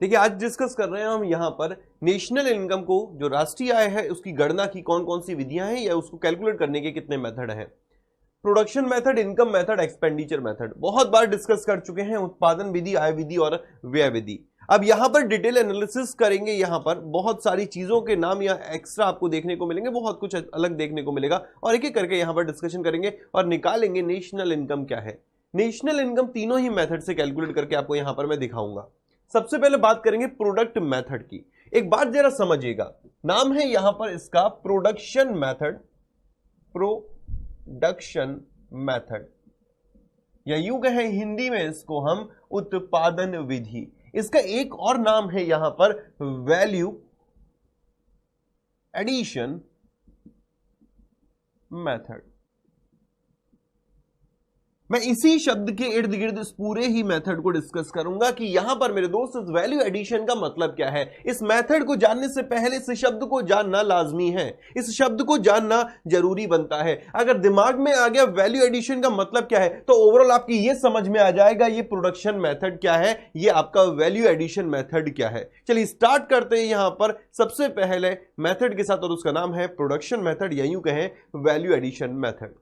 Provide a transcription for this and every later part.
देखिए आज डिस्कस कर रहे हैं हम यहाँ पर नेशनल इनकम को, जो राष्ट्रीय आय है उसकी गणना की कौन कौन सी विधियां हैं या उसको कैलकुलेट करने के कितने मेथड हैं। Production method, income method, expenditure method बहुत बार डिस्कस कर चुके हैं। उत्पादन विधि, आय विधि और व्यय विधि। अब यहां पर डिटेल एनालिसिस करेंगे। यहां पर बहुत सारी चीजों के नाम या एक्स्ट्रा आपको देखने को मिलेंगे, बहुत कुछ अलग देखने को मिलेगा और एक एक करके यहां पर डिस्कशन करेंगे और निकालेंगे नेशनल इनकम क्या है। नेशनल इनकम तीनों ही मेथड से कैलकुलेट करके आपको यहां पर मैं दिखाऊंगा। सबसे पहले बात करेंगे प्रोडक्ट मेथड की। एक बात जरा समझिएगा, नाम है यहां पर इसका प्रोडक्शन मेथड, प्रोडक्शन मेथड, या यूं कहें हिंदी में इसको हम उत्पादन विधि। इसका एक और नाम है यहां पर वैल्यू एडिशन मेथड। मैं इसी शब्द के इर्द गिर्द इस पूरे ही मेथड को डिस्कस करूंगा कि यहां पर मेरे दोस्त इस वैल्यू एडिशन का मतलब क्या है। इस मेथड को जानने से पहले इस शब्द को जानना लाजमी है, इस शब्द को जानना जरूरी बनता है। अगर दिमाग में आ गया वैल्यू एडिशन का मतलब क्या है तो ओवरऑल आपकी यह समझ में आ जाएगा ये प्रोडक्शन मेथड क्या है, ये आपका वैल्यू एडिशन मेथड क्या है। चलिए स्टार्ट करते हैं यहां पर सबसे पहले मेथड के साथ, और उसका नाम है प्रोडक्शन मेथड या यूं कहें वैल्यू एडिशन मेथड।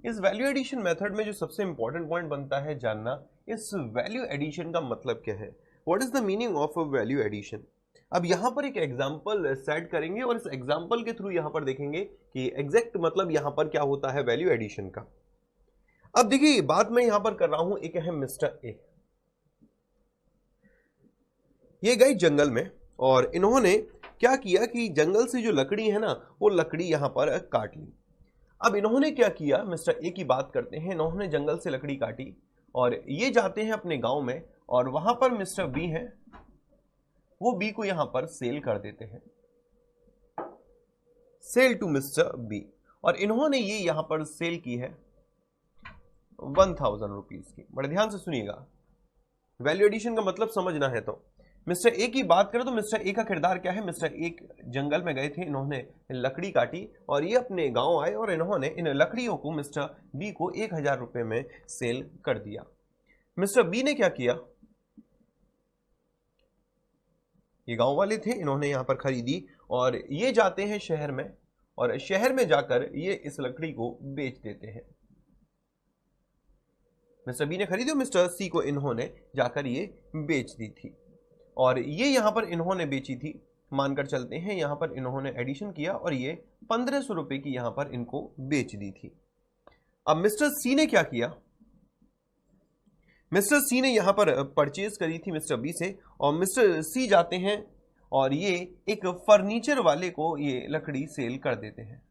इस वैल्यू एडिशन मेथड में जो सबसे इंपॉर्टेंट पॉइंट बनता है जानना, इस वैल्यू एडिशन का मतलब क्या है। What is the meaning of a value addition. अब यहां पर एक एग्जांपल सेट करेंगे और इस एग्जांपल के थ्रू यहां पर देखेंगे कि एग्जैक्ट मतलब यहां पर क्या होता है वैल्यू एडिशन का। अब देखिए बात मैं यहां पर कर रहा हूं, एक है मिस्टर ए। ये गए जंगल में और इन्होंने क्या किया कि जंगल से जो लकड़ी है ना वो लकड़ी यहां पर काट ली। अब इन्होंने क्या किया, मिस्टर ए की बात करते हैं। इन्होंने जंगल से लकड़ी काटी और ये जाते हैं अपने गांव में और वहां पर मिस्टर बी है, वो बी को यहां पर सेल कर देते हैं, सेल टू मिस्टर बी। और इन्होंने ये यहां पर सेल की है 1000 रुपीज की। बड़े ध्यान से सुनिएगा, वैल्यू एडिशन का मतलब समझना है तो मिस्टर ए की बात करें तो मिस्टर ए का किरदार क्या है। मिस्टर ए जंगल में गए थे, इन्होंने लकड़ी काटी और ये अपने गांव आए और इन्होंने इन लकड़ियों को मिस्टर बी को 1000 रुपए में सेल कर दिया। मिस्टर बी ने क्या किया, ये गांव वाले थे, इन्होंने यहां पर खरीदी और ये जाते हैं शहर में और शहर में जाकर ये इस लकड़ी को बेच देते हैं। मिस्टर बी ने खरीदी और मिस्टर सी को इन्होंने जाकर ये बेच दी थी और ये यहां पर इन्होंने बेची थी, मानकर चलते हैं यहां पर इन्होंने एडिशन किया और ये 1500 रुपए की यहां पर इनको बेच दी थी। अब मिस्टर सी ने क्या किया, मिस्टर सी ने यहां पर परचेज करी थी मिस्टर बी से और मिस्टर सी जाते हैं और ये एक फर्नीचर वाले को ये लकड़ी सेल कर देते हैं।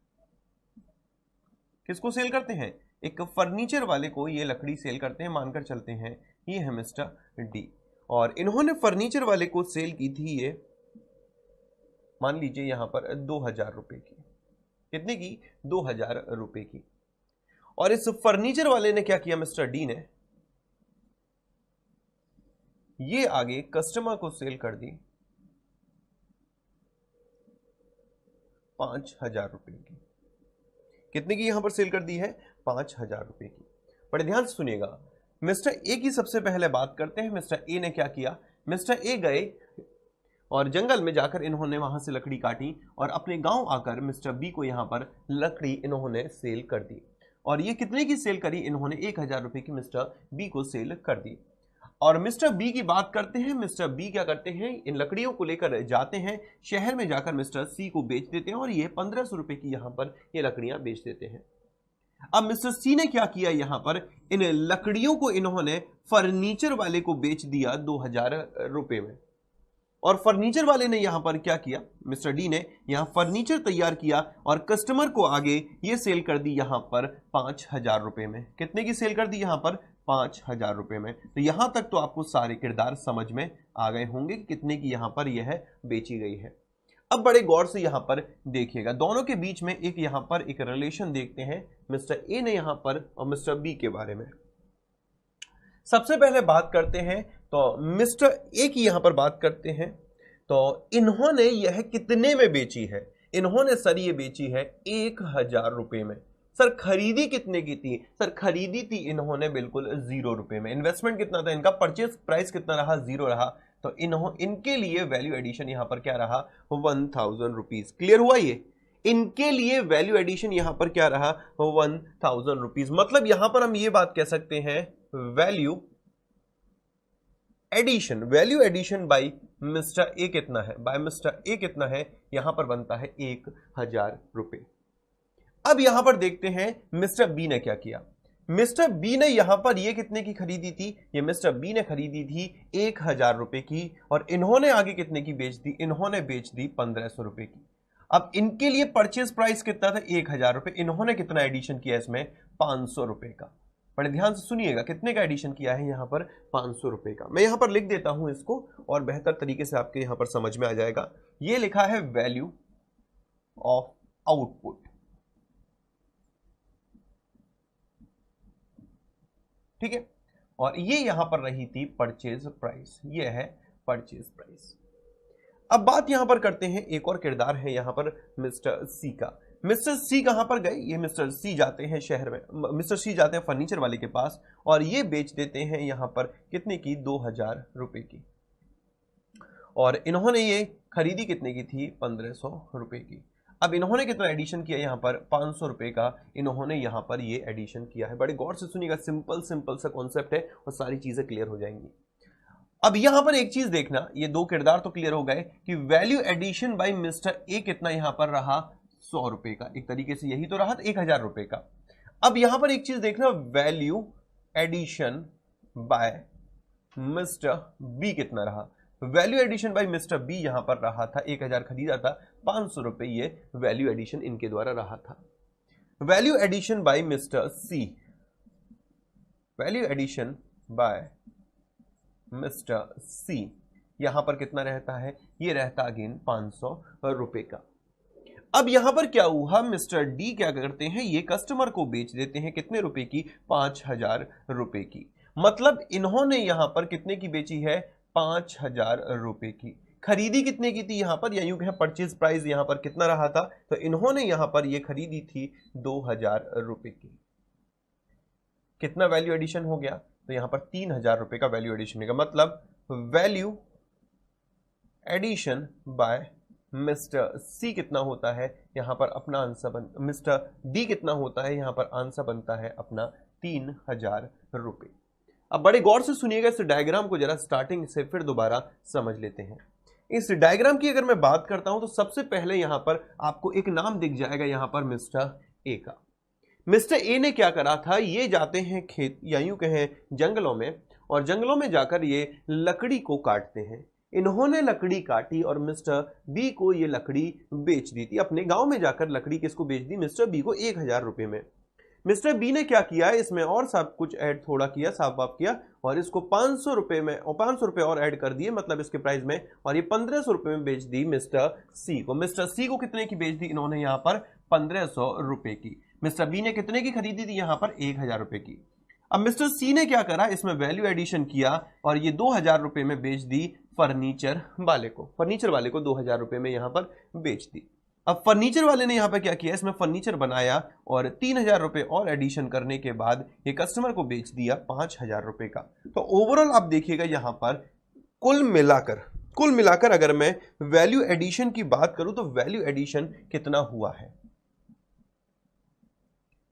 किसको सेल करते हैं, एक फर्नीचर वाले को ये लकड़ी सेल करते हैं, मानकर चलते हैं ये है मिस्टर डी। और इन्होंने फर्नीचर वाले को सेल की थी ये, मान लीजिए यहां पर 2000 रुपए की। कितने की, 2000 रुपए की। और इस फर्नीचर वाले ने क्या किया, मिस्टर डी ने ये आगे कस्टमर को सेल कर दी 5000 रुपए की। कितने की यहां पर सेल कर दी है, 5000 रुपए की। बड़े ध्यान से सुनिएगा, मिस्टर ए की सबसे पहले बात करते हैं। मिस्टर ए ने क्या किया, मिस्टर ए गए और जंगल में जाकर इन्होंने वहां से लकड़ी काटी और अपने गांव आकर मिस्टर बी को यहां पर लकड़ी इन्होंने सेल कर दी। और ये कितने की सेल करी, इन्होंने 1000 रुपए की मिस्टर बी को सेल कर दी। और मिस्टर बी की बात करते हैं। मिस्टर बी क्या करते हैं, इन लकड़ियों को लेकर जाते हैं शहर में, जाकर मिस्टर सी को बेच देते हैं और ये 1500 रुपए की यहां पर ये लकड़ियां बेच देते हैं। अब मिस्टर सी ने क्या किया, यहां पर इन लकड़ियों को इन्होंने फर्नीचर वाले को बेच दिया 2000 रुपए में। और फर्नीचर वाले ने यहां पर क्या किया, मिस्टर डी ने यहां फर्नीचर तैयार किया और कस्टमर को आगे ये सेल कर दी यहां पर 5000 रुपए में। कितने की सेल कर दी, यहां पर 5000 रुपए में। तो यहां तक तो आपको सारे किरदार समझ में आ गए होंगे कि कितने की यहां पर यह बेची गई है। अब बड़े गौर से यहां पर देखिएगा, दोनों के बीच में एक यहां पर एक रिलेशन देखते हैं मिस्टर ए ने यहां पर और मिस्टर बी के बारे में। सबसे पहले बात करते हैं तो मिस्टर ए की यहां पर बात करते हैं। तो इन्होंने यह कितने में बेची है, इन्होंने सर ये बेची है 1000 रुपए में। सर खरीदी कितने की थी, सर खरीदी थी इन्होंने बिल्कुल 0 रुपए में। इन्वेस्टमेंट कितना था इनका, परचेज प्राइस कितना रहा, 0 रहा। तो इनके लिए वैल्यू एडिशन यहां पर क्या रहा, 1000 रुपीज। क्लियर हुआ ये? इनके लिए वैल्यू एडिशन यहां पर क्या रहा, 1000 रुपीज। मतलब यहां पर हम ये बात कह सकते हैं value addition by mister A कितना है, बाय मिस्टर ए कितना है, यहां पर बनता है 1000 रुपए। अब यहां पर देखते हैं मिस्टर बी ने क्या किया। मिस्टर बी ने यहां पर ये कितने की खरीदी थी, ये मिस्टर बी ने खरीदी थी 1000 रुपए की, और इन्होंने आगे कितने की बेच दी, इन्होंने बेच दी 1500 रुपए की। अब इनके लिए परचेज प्राइस कितना था, 1000 रुपए। इन्होंने कितना एडिशन किया इसमें, 500 रुपए का। बड़े ध्यान से सुनिएगा, कितने का एडिशन किया है यहां पर, 500 रुपए का। मैं यहां पर लिख देता हूं इसको, और बेहतर तरीके से आपके यहां पर समझ में आ जाएगा। ये लिखा है वैल्यू ऑफ आउटपुट, ठीक है, और ये यहां पर रही थी परचेज प्राइस, ये है परचेज प्राइस। अब बात यहां पर करते हैं, एक और किरदार है यहां पर मिस्टर सी का। मिस्टर सी कहां पर गए, ये मिस्टर सी जाते हैं शहर में, मिस्टर सी जाते हैं फर्नीचर वाले के पास, और ये बेच देते हैं यहां पर कितने की, 2000 रुपए की। और इन्होंने ये खरीदी कितने की थी, 1500 रुपए की। अब इन्होंने कितना एडिशन किया यहां पर, 500 रुपए का इन्होंने यहां पर ये एडिशन किया है। बड़े गौर से सुनिएगा, सिंपल सा कॉन्सेप्ट है और सारी चीजें क्लियर हो जाएंगी। अब यहां पर एक चीज देखना, ये दो किरदार तो क्लियर हो गए कि value addition by mister A कितना यहां पर रहा, 100 रुपए का। एक तरीके से यही तो रहा, 1000 रुपए का। अब यहां पर एक चीज देखना, value addition by mister B कितना रहा। Value addition by mister B यहां पर रहा था 1000 खरीदा था, 500 रुपए ये वैल्यू एडिशन इनके द्वारा रहा था। Value addition by mister C, value addition by mister सी यहां पर कितना रहता है, ये रहता अगेन 500 रुपए का। अब यहां पर क्या हुआ, मिस्टर डी क्या करते हैं, ये कस्टमर को बेच देते हैं कितने रुपए की, 5000 रुपए की। मतलब इन्होंने यहां पर कितने की बेची है, 5000 रुपए की। खरीदी कितने की थी यहां पर, या यूं कहें परचेज प्राइस यहां पर कितना रहा था, तो इन्होंने यहां पर ये खरीदी थी 2000 रुपए की। कितना वैल्यू एडिशन हो गया, तो यहां पर 3000 रुपए का वैल्यू एडिशन होगा। मतलब वैल्यू एडिशन बाय मिस्टर सी कितना होता है, यहां पर अपना आंसर मिस्टर डी कितना होता है, यहां पर आंसर बनता है अपना 3000 रुपए। अब बड़े गौर से सुनिएगा, इस डायग्राम को जरा स्टार्टिंग से फिर दोबारा समझ लेते हैं। इस डायग्राम की अगर मैं बात करता हूं तो सबसे पहले यहां पर आपको एक नाम दिख जाएगा, यहां पर मिस्टर ए का। मिस्टर ए ने क्या करा था, ये जाते हैं खेत या यूं कहें जंगलों में, और जंगलों में जाकर ये लकड़ी को काटते हैं। इन्होंने लकड़ी काटी और मिस्टर बी को ये लकड़ी बेच दी थी। अपने गांव में जाकर लकड़ी किसको बेच दी, मिस्टर बी को 1000 रुपए में। मिस्टर बी ने क्या किया, इसमें और सब कुछ ऐड थोड़ा किया, साफ बाफ किया, और इसको 500 रुपए में, और 500 रुपए और ऐड कर दिए मतलब इसके प्राइस में, और ये 1500 रुपए में बेच दी मिस्टर सी को। मिस्टर सी को कितने की बेच दी इन्होंने, यहां पर 1500 रुपए की। मिस्टर बी ने कितने की खरीदी थी, यहां पर 1000 रुपए की। अब मिस्टर सी ने क्या करा, इसमें वैल्यू एडिशन किया और ये 2000 रुपए में बेच दी फर्नीचर वाले को। फर्नीचर वाले को 2000 रुपए में यहां पर बेच दी। अब फर्नीचर वाले ने यहां पर क्या किया, इसमें फर्नीचर बनाया और 3000 रुपए और एडिशन करने के बाद ये कस्टमर को बेच दिया 5000 रुपए का। तो ओवरऑल आप देखिएगा यहां पर कुल मिलाकर अगर मैं वैल्यू एडिशन की बात करूं तो वैल्यू एडिशन कितना हुआ है,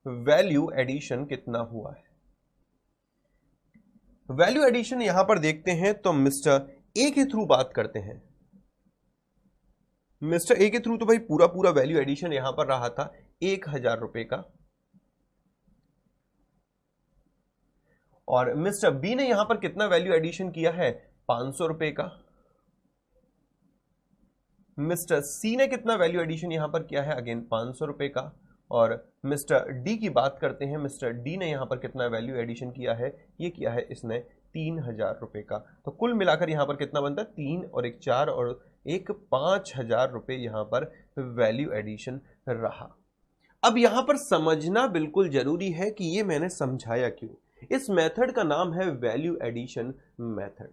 वैल्यू एडिशन कितना हुआ है। वैल्यू एडिशन यहां पर देखते हैं तो मिस्टर ए के थ्रू बात करते हैं। मिस्टर ए के थ्रू तो भाई पूरा वैल्यू एडिशन यहां पर रहा था 1000 रुपए का, और मिस्टर बी ने यहां पर कितना वैल्यू एडिशन किया है, 500 रुपए का। मिस्टर सी ने कितना वैल्यू एडिशन यहां पर किया है, अगेन 500 रुपए का। और मिस्टर डी की बात करते हैं, मिस्टर डी ने यहां पर कितना वैल्यू एडिशन किया है, ये किया है इसने 3000 रुपए का। तो कुल मिलाकर यहां पर कितना बनता है, 3 और 1 4 और 1 5000 रुपए यहां पर वैल्यू एडिशन रहा। अब यहां पर समझना बिल्कुल जरूरी है कि ये मैंने समझाया क्यों। इस मेथड का नाम है वैल्यू एडिशन मेथड।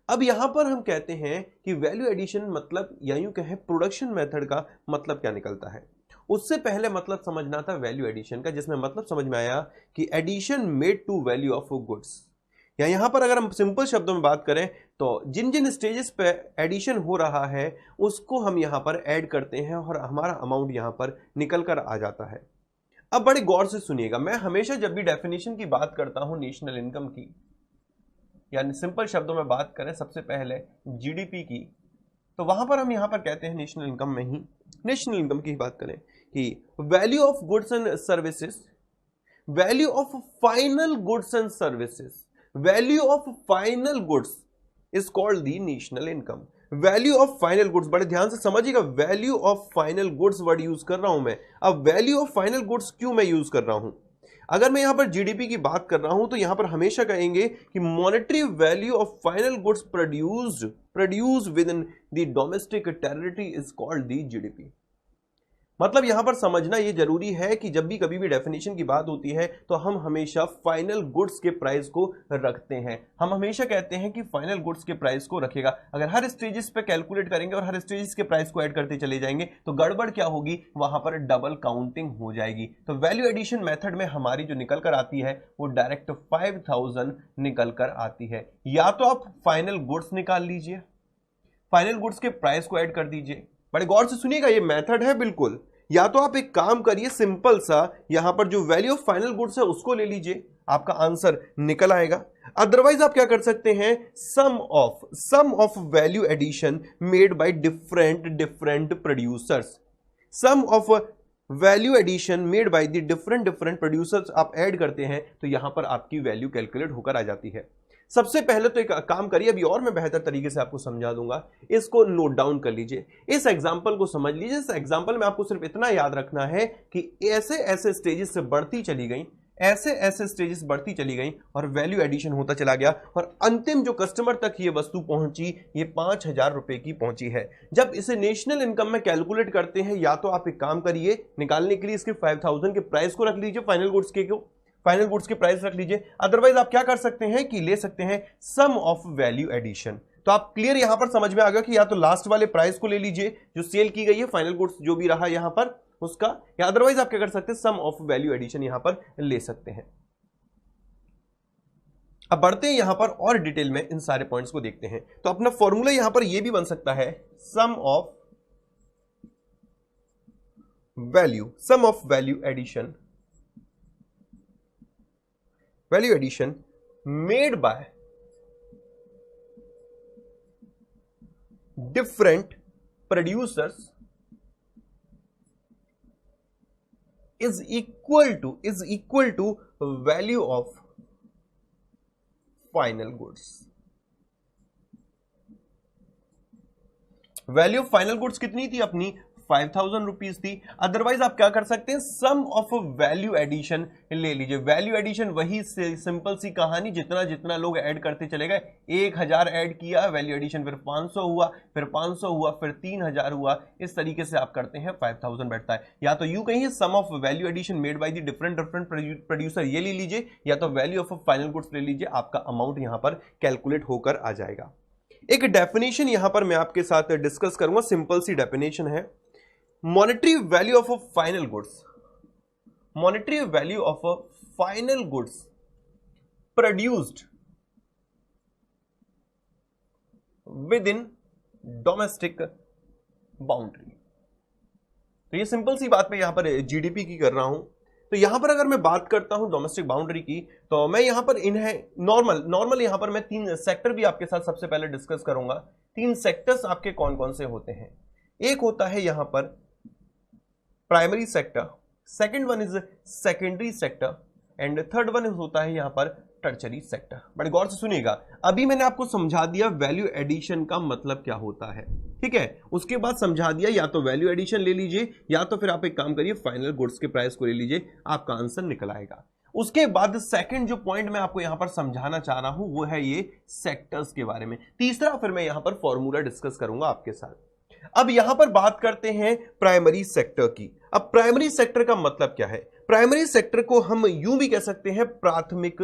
अब यहां पर हम कहते हैं कि वैल्यू एडिशन मतलब या यूं कहें प्रोडक्शन मेथड का मतलब क्या निकलता है। उससे पहले मतलब समझना था वैल्यू एडिशन का, जिसमें मतलब समझ में आया कि addition made to value of goods, या यहां पर अगर हम सिंपल शब्दों में बात करें तो जिन जिन स्टेजेस पे एडिशन हो रहा है उसको हम यहां पर ऐड करते हैं और हमारा अमाउंट यहां पर निकल कर आ जाता है। अब बड़े गौर से सुनिएगा, मैं हमेशा जब भी डेफिनेशन की बात करता हूं नेशनल इनकम की, यानी सिंपल शब्दों में बात करें सबसे पहले जीडीपी की, तो वहां पर हम यहां पर कहते हैं नेशनल इनकम में ही नेशनल इनकम की बात करें कि value of goods and services, value of final goods and services, value of final goods is called the national income. Value of final goods, बड़े ध्यान से समझिएगा, value of final goods word use कर रहा हूं मैं। अब वैल्यू ऑफ फाइनल गुड्स क्यों मैं यूज कर रहा हूं? अगर मैं यहां पर जीडीपी की बात कर रहा हूं तो यहां पर हमेशा कहेंगे कि monetary value of final goods produce with in the domestic territory is called the GDP. मतलब यहां पर समझना यह जरूरी है कि जब भी कभी भी डेफिनेशन की बात होती है तो हम हमेशा फाइनल गुड्स के प्राइस को रखते हैं। हम हमेशा कहते हैं कि फाइनल गुड्स के प्राइस को रखेगा। अगर हर स्टेजेस पे कैलकुलेट करेंगे और हर स्टेजेस के प्राइस को ऐड करते चले जाएंगे तो गड़बड़ क्या होगी, वहां पर डबल काउंटिंग हो जाएगी। तो वैल्यू एडिशन मेथड में हमारी जो निकल कर आती है वो डायरेक्ट 5000 निकल कर आती है। या तो आप फाइनल गुड्स निकाल लीजिए, फाइनल गुड्स के प्राइस को ऐड कर दीजिए। बड़े गौर से सुनिएगा, ये मेथड है बिल्कुल। या तो आप एक काम करिए सिंपल सा, यहां पर जो वैल्यू ऑफ फाइनल गुड्स है उसको ले लीजिए, आपका आंसर निकल आएगा। अदरवाइज आप क्या कर सकते हैं, sum of value addition made by different producers, sum of value addition made by the different producers आप ऐड करते हैं तो यहां पर आपकी वैल्यू कैलकुलेट होकर आ जाती है। सबसे पहले तो एक काम करिए, अभी और मैं बेहतर तरीके से आपको समझा दूंगा, इसको नोट डाउन कर लीजिए, इस एग्जांपल को समझ लीजिए। इस एग्जांपल में आपको सिर्फ इतना याद रखना है कि ऐसे ऐसे स्टेजेस से बढ़ती चली गई, ऐसे ऐसे स्टेजेस बढ़ती चली गई और वैल्यू एडिशन होता चला गया और अंतिम जो कस्टमर तक ये वस्तु पहुंची ये 5000 रुपए की पहुंची है। जब इसे नेशनल इनकम में कैलकुलेट करते हैं, या तो आप एक काम करिए, निकालने के लिए इसके 5000 के प्राइस को रख लीजिए, फाइनल गुड्स के प्राइस रख लीजिए। अदरवाइज आप क्या कर सकते हैं कि ले सकते हैं सम ऑफ वैल्यू एडिशन। तो आप क्लियर यहां पर समझ में आ गया कि या तो लास्ट वाले प्राइस को ले लीजिए जो सेल की गई है, फाइनल गुड्स जो भी रहा यहां पर उसका, या अदरवाइज आप क्या कर सकते हैं, सम ऑफ वैल्यू एडिशन यहां पर ले सकते हैं। अब बढ़ते हैं यहां पर और डिटेल में इन सारे पॉइंट्स को देखते हैं। तो अपना फॉर्मूला यहां पर यह भी बन सकता है, sum of value addition made by different producers is equal to value of final goods। Value of final goods कितनी थी अपनी, 5000 रुपीज थी। अदरवाइज आप क्या कर सकते हैं, सम ऑफ वैल्यू एडिशन ले लीजिए। वैल्यू एडिशन वही सिंपल सी कहानी, जितना जितना लोग ऐड करते चले गए, 1000 ऐड किया वैल्यू एडिशन, फिर 500 हुआ, फिर 500 हुआ, फिर 3000 हुआ, इस तरीके से आप करते हैं 5000 बैठता है। या तो यू कहिए sum of value addition made by the different producer, ये ले लीजिए, या तो वैल्यू ऑफ फाइनल गुड्स ले लीजिए, आपका अमाउंट यहां पर कैलकुलेट होकर आ जाएगा। एक डेफिनेशन यहां पर मैं आपके साथ डिस्कस करूंगा, सिंपल सी डेफिनेशन है। Monetary value of final goods produced with in domestic boundary. तो ये सिंपल सी बात मैं यहां पर जीडीपी की कर रहा हूं। तो यहां पर अगर मैं बात करता हूं डोमेस्टिक बाउंड्री की, तो मैं यहां पर इन्हें नॉर्मल यहां पर मैं 3 सेक्टर भी आपके साथ सबसे पहले डिस्कस करूंगा। 3 सेक्टर्स आपके कौन कौन से होते हैं। एक होता है यहां पर primary sector, second one is secondary sector and third one होता है यहां पर टर्चरी सेक्टर। बड़े गौर से सुनिएगा, अभी मैंने आपको समझा दिया वैल्यू एडिशन का मतलब क्या होता है, ठीक है। उसके बाद समझा दिया, या तो वैल्यू एडिशन ले लीजिए या तो फिर आप एक काम करिए फाइनल गुड्स के प्राइस को ले लीजिए, आपका आंसर निकल आएगा। उसके बाद सेकंड जो पॉइंट मैं आपको यहां पर समझाना चाह रहा हूं वो है ये सेक्टर्स के बारे में। तीसरा फिर मैं यहां पर फॉर्मूला डिस्कस करूंगा आपके साथ। अब यहां पर बात करते हैं प्राइमरी सेक्टर की। अब प्राइमरी सेक्टर का मतलब क्या है, प्राइमरी सेक्टर को हम यूं भी कह सकते हैं प्राथमिक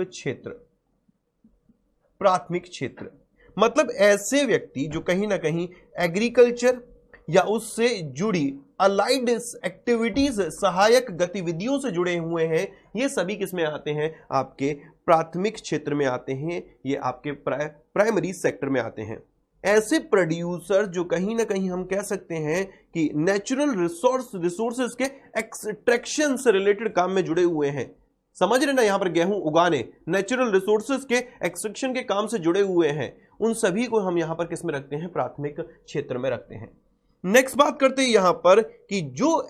क्षेत्र मतलब ऐसे व्यक्ति जो कहीं ना कहीं एग्रीकल्चर या उससे जुड़ी अलाइड एक्टिविटीज, सहायक गतिविधियों से जुड़े हुए हैं, ये सभी किसमें आते हैं, आपके प्राथमिक क्षेत्र में आते हैं, ये आपके प्राइमरी सेक्टर में आते हैं। ऐसे प्रोड्यूसर जो कहीं ना कहीं हम कह सकते हैं कि नेचुरल रिसोर्सेज के एक्सट्रैक्शन से रिलेटेड काम में जुड़े हुए हैं। समझ रहे ना, यहां पर गेहूं उगाने, नेचुरल रिसोर्सेज के एक्सट्रैक्शन के काम से जुड़े हुए हैं, उन सभी को हम यहां पर किस में रखते हैं? प्राथमिक क्षेत्र में रखते हैं। नेक्स्ट बात करते हैं यहां पर कि जो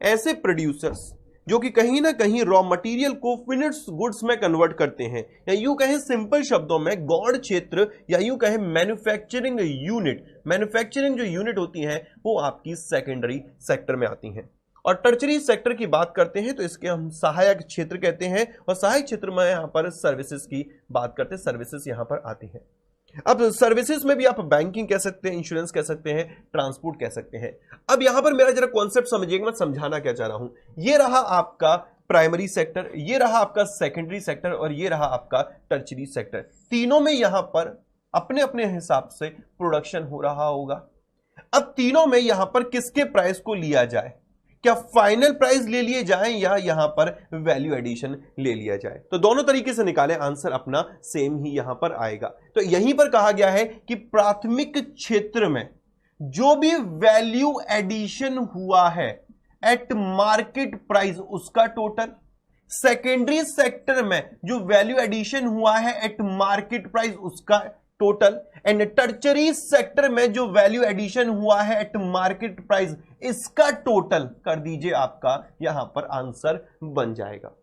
ऐसे प्रोड्यूसर्स जो कि कहीं ना कहीं रॉ मटेरियल को फिनिश्ड गुड्स में कन्वर्ट करते हैं, या यूं कहें सिंपल शब्दों में गौड़ क्षेत्र, या यूं कहें मैन्युफैक्चरिंग जो यूनिट होती हैं वो आपकी सेकेंडरी सेक्टर में आती हैं। और टर्चरी सेक्टर की बात करते हैं तो इसके हम सहायक क्षेत्र कहते हैं, और सहायक क्षेत्र में यहां पर सर्विसेज की बात करते हैं, सर्विसेज यहां पर आती हैं। अब सर्विसेज में भी आप बैंकिंग कह सकते हैं, इंश्योरेंस कह सकते हैं, ट्रांसपोर्ट कह सकते हैं। अब यहां पर मेरा जरा कॉन्सेप्ट समझिएगा, मैं समझाना क्या चाह रहा हूं। ये रहा आपका प्राइमरी सेक्टर, ये रहा आपका सेकेंडरी सेक्टर, और ये रहा आपका टर्चरी सेक्टर। तीनों में यहां पर अपने अपने हिसाब से प्रोडक्शन हो रहा होगा। अब तीनों में यहां पर किसके प्राइस को लिया जाए? क्या फाइनल प्राइस ले लिए जाए या यहां पर वैल्यू एडिशन ले लिया जाए? तो दोनों तरीके से निकालें, आंसर अपना सेम ही यहां पर आएगा। तो यहीं पर कहा गया है कि प्राथमिक क्षेत्र में जो भी वैल्यू एडिशन हुआ है एट मार्केट प्राइस उसका टोटल, सेकेंडरी सेक्टर में जो वैल्यू एडिशन हुआ है एट मार्केट प्राइस उसका टोटल, एंड टर्चरी सेक्टर में जो वैल्यू एडिशन हुआ है एट मार्केट प्राइस इसका टोटल कर दीजिए, आपका यहां पर आंसर बन जाएगा।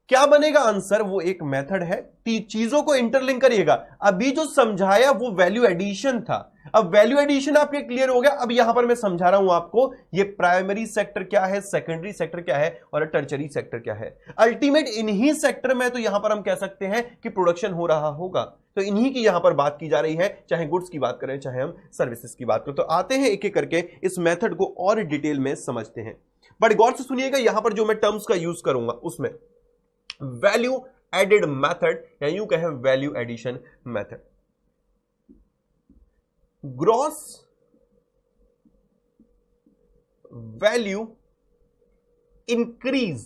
क्या बनेगा आंसर? वो एक मेथड है, चीजों को इंटरलिंक करिएगा। अभी जो समझाया वो वैल्यू एडिशन था, अब वैल्यू एडिशन आपके क्लियर हो गया। अब यहां पर मैं समझा रहा हूं आपको ये प्राइमरी सेक्टर क्या है, सेकेंडरी सेक्टर क्या है, और टर्चरी सेक्टर क्या है। अल्टीमेट इन्हीं सेक्टर में तो यहां पर हम कह सकते हैं कि प्रोडक्शन हो रहा होगा, तो इन्हीं की यहां पर बात की जा रही है, चाहे गुड्स की बात करें चाहे हम सर्विसेज की बात करें। तो आते हैं एक एक करके इस मेथड को और डिटेल में समझते हैं। बड़े गौर से सुनिएगा, यहां पर जो मैं टर्म्स का यूज करूंगा उसमें वैल्यू एडेड मेथड, या यूं कहें value addition method. Gross value increase,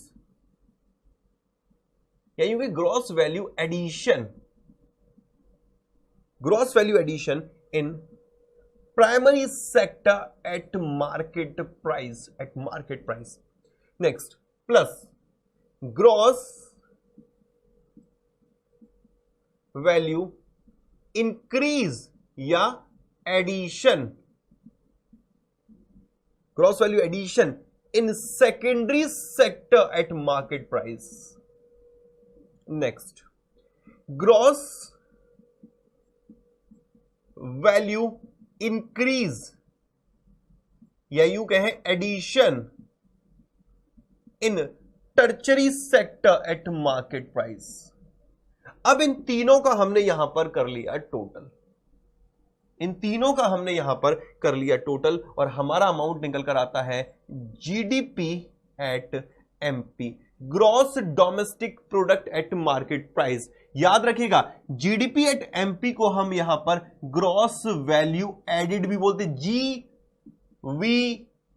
या यूं कहें gross value addition, gross value addition in primary sector at market price, next plus gross value increase या addition, gross value addition in secondary sector at market price. Next gross value increase, या यूं कहें addition in tertiary sector at market price. अब इन तीनों का हमने यहां पर कर लिया टोटल, इन तीनों का हमने यहां पर कर लिया टोटल, और हमारा अमाउंट निकल कर आता है GDP at MP, gross domestic product eight market price. याद रखिएगा जीडीपी एट एमपी को हम यहां पर ग्रॉस वैल्यू एडिड भी बोलते, जीवीए,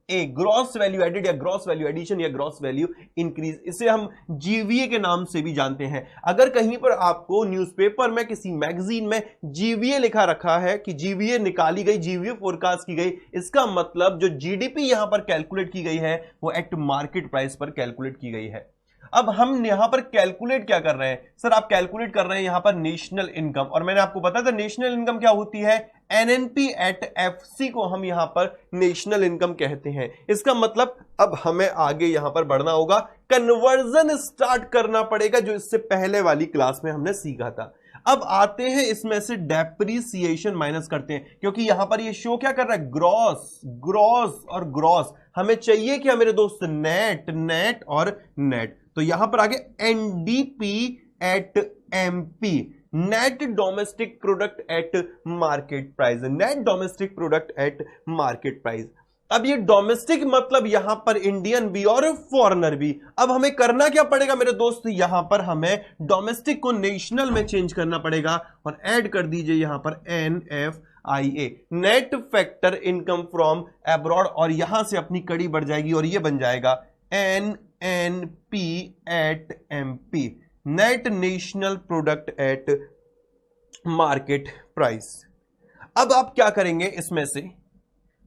ग्रॉस वैल्यू एडिड या ग्रॉस वैल्यू एडिशन या ग्रॉस वैल्यू इंक्रीज, इसे हम जीवीए के नाम से भी जानते हैं। अगर कहीं पर आपको न्यूज़पेपर में किसी मैगजीन में जीवीए लिखा रखा है कि जीवीए निकाली गई, जीवीए फोरकास्ट की गई, इसका मतलब जो जीडीपी यहां पर कैलकुलेट की गई है वो एट मार्केट प्राइस पर कैलकुलेट की गई है। अब हम यहां पर कैलकुलेट क्या कर रहे हैं? सर आप कैलकुलेट कर रहे हैं यहां पर नेशनल इनकम, और मैंने आपको बताया था नेशनल इनकम क्या होती है, एनएनपी एट एफसी को हम यहां पर नेशनल इनकम कहते हैं। इसका मतलब अब हमें आगे यहां पर बढ़ना होगा, कन्वर्जन स्टार्ट करना पड़ेगा, जो इससे पहले वाली क्लास में हमने सीखा था। अब आते हैं इसमें से डेप्रिसिएशन माइनस करते हैं, क्योंकि यहां पर ये शो क्या कर रहा है, ग्रॉस, ग्रॉस और ग्रॉस। हमें चाहिए क्या मेरे दोस्त, नेट, नेट और नेट। तो यहां पर आगे NDP at MP, net domestic product eight market price, net domestic product eight market price. अब ये डोमेस्टिक मतलब यहां पर इंडियन भी और फॉरेनर भी। अब हमें करना क्या पड़ेगा मेरे दोस्त, यहां पर हमें डोमेस्टिक को नेशनल में चेंज करना पड़ेगा, और ऐड कर दीजिए यहां पर NFIA, net factor income from abroad, और यहां से अपनी कड़ी बढ़ जाएगी और ये बन जाएगा NP at MP, net national product at market price. अब आप क्या करेंगे, इसमें से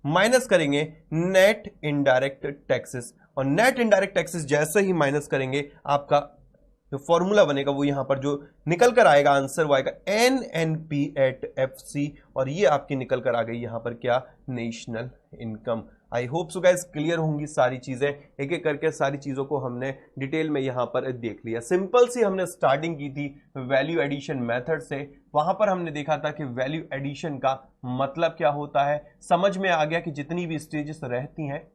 माइनस करेंगे नेट इनडायरेक्ट टैक्सेस, और नेट इनडायरेक्ट टैक्सेस जैसे ही माइनस करेंगे आपका जो फॉर्मूला बनेगा वो यहां पर जो निकल कर आएगा आंसर वो आएगा NNP एट FC, और ये आपकी निकल कर आ गई यहां पर क्या, नेशनल इनकम। आई होप सो गाइस क्लियर होंगी सारी चीजें, एक एक करके सारी चीजों को हमने डिटेल में यहां पर देख लिया। सिंपल सी हमने स्टार्टिंग की थी वैल्यू एडिशन मेथड से, वहां पर हमने देखा था कि वैल्यू एडिशन का मतलब क्या होता है, समझ में आ गया कि जितनी भी स्टेजेस रहती हैं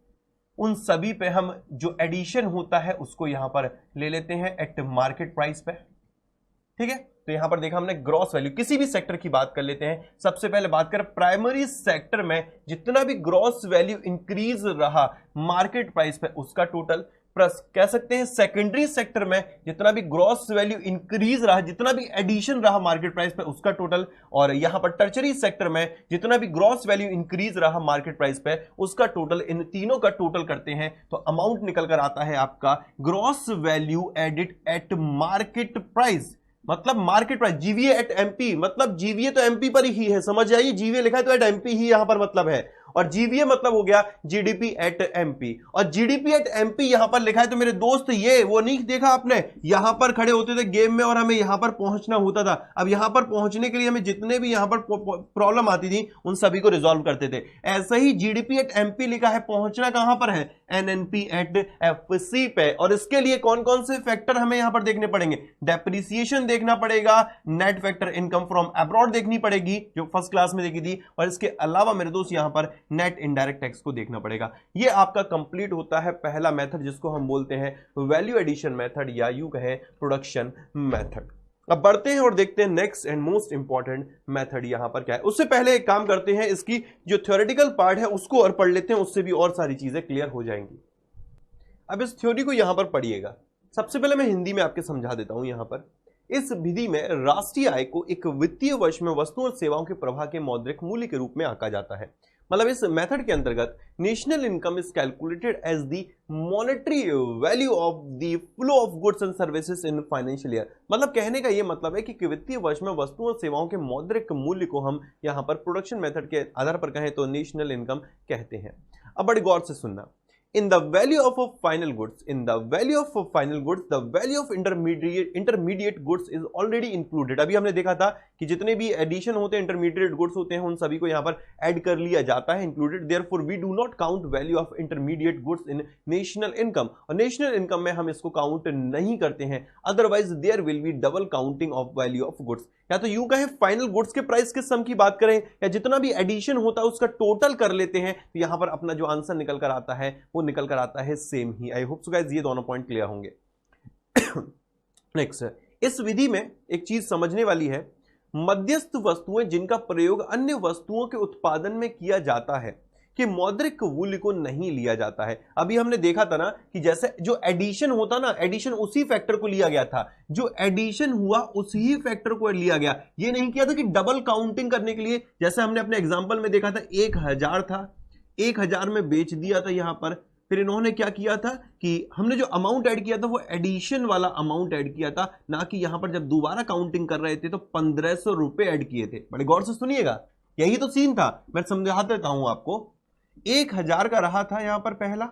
उन सभी पे हम जो एडिशन होता है उसको यहां पर ले लेते हैं एट मार्केट प्राइस पे, ठीक है। तो यहां पर देखा हमने ग्रॉस वैल्यू, किसी भी सेक्टर की बात कर लेते हैं। सबसे पहले बात करें प्राइमरी सेक्टर में जितना भी ग्रॉस वैल्यू इंक्रीज रहा मार्केट प्राइस पे उसका टोटल, प्लस कह सकते हैं सेकेंडरी सेक्टर में जितना भी ग्रॉस वैल्यू इंक्रीज रहा, जितना भी एडिशन रहा मार्केट प्राइस पे उसका टोटल, और यहां पर टर्चरी सेक्टर में जितना भी ग्रॉस वैल्यू इंक्रीज रहा मार्केट प्राइस पे उसका टोटल, इन तीनों का टोटल करते हैं तो अमाउंट निकल कर आता है आपका gross value added at market price, मतलब market price. GVA at MP, मतलब जीवीए तो एमपी पर ही है, समझ जाइए, जीवीए लिखा है तो एट एमपी ही यहां पर मतलब है, और जीवीए मतलब हो गया जीडीपी एट एमपी, और जीडीपी एट एमपी यहां पर लिखा है तो मेरे दोस्त ये वो नहीं देखा आपने, यहां पर खड़े होते थे गेम में और हमें यहां पर पहुंचना होता था। अब यहां पर पहुंचने के लिए हमें जितने भी यहां पर प्रॉब्लम आती थी उन सभी को रिजॉल्व करते थे। ऐसे ही जीडीपी एट एमपी लिखा है, पहुंचना कहां पर है, एनएनपी एट एफसी पे, और इसके लिए कौन कौन से फैक्टर हमें यहां पर देखने पड़ेंगे, डेप्रिसिएशन देखना पड़ेगा, net factor income from abroad देखनी पड़ेगी जो फर्स्ट क्लास में देखी थी, और इसके अलावा मेरे दोस्त यहां पर नेट इनडायरेक्ट टैक्स को देखना पड़ेगा। ये आपका कंप्लीट होता है पहला मेथड जिसको हम बोलते हैं वैल्यू एडिशन मेथड या यूं कहें प्रोडक्शन मेथड। अब बढ़ते हैं और देखते हैं next and most important method यहां पर क्या है। उससे पहले एक काम करते हैं, इसकी जो थ्योरेटिकल पार्ट है उसको और पढ़ लेते हैं, उससे भी और सारी चीजें क्लियर हो जाएंगी। अब इस थ्योरी को यहां पर पढ़िएगा। सबसे पहले मैं हिंदी में आपके समझा देता हूं। यहां पर इस विधि में राष्ट्रीय आय को एक वित्तीय वर्ष में वस्तुओं और सेवाओं के प्रवाह के मौद्रिक मूल्य के रूप में आंका जाता है। मतलब इस मेथड के अंतर्गत national income is calculated as the monetary value of the flow of goods and services in financial year. मतलब कहने का यह मतलब है कि वित्तीय वर्ष में वस्तुओं और सेवाओं के मौद्रिक मूल्य को हम यहां पर प्रोडक्शन मेथड के आधार पर कहें तो नेशनल इनकम कहते हैं। अब बड़े गौर से सुनना, in the value of a final goods, in the value of a final goods, the value of intermediate goods is already included। अभी हमने देखा था कि जितने भी एडिशन होते हैं इंटरमीडिएट गुड्स होते हैं उन सभी को यहां पर ऐड कर लिया जाता है, included. Therefore we do not count value of intermediate goods in national income, और नेशनल इनकम में हम इसको काउंट नहीं करते हैं, otherwise there will be double counting of value of goods. या तो यूं कहें फाइनल गुड्स के प्राइस के सम की बात करें या जितना भी एडिशन होता है उसका टोटल कर लेते हैं, तो यहां पर अपना जो आंसर निकल कर आता है वो निकल कर आता है सेम ही। आई होप सो गाइस ये दोनों पॉइंट क्लियर होंगे। नेक्स्ट, इस विधि में एक चीज समझने वाली है, मध्यस्थ वस्तुएं जिनका प्रयोग अन्य वस्तुओं के उत्पादन में किया जाता है कि मौद्रिक मूल्य को नहीं लिया जाता है। अभी हमने देखा था ना कि जैसे जो एडिशन होता ना, एडिशन उसी फैक्टर को लिया गया था, जो एडिशन हुआ उसी फैक्टर को लिया गया, ये नहीं किया था कि डबल काउंटिंग करने के लिए। जैसे हमने अपने एग्जांपल में देखा था 1000 था, 1000 में बेच दिया था यहां पर, फिर इन्होंने क्या किया था कि हमने जो अमाउंट ऐड किया था वो एडिशन वाला अमाउंट ऐड किया था, ना कि यहां पर जब दोबारा काउंटिंग कर रहे थे तो 1500 रुपए ऐड किए थे। बड़े गौर से सुनिएगा, यही तो सीन था, मैं समझा देता हूं आपको। 1000 का रहा था यहां पर पहला,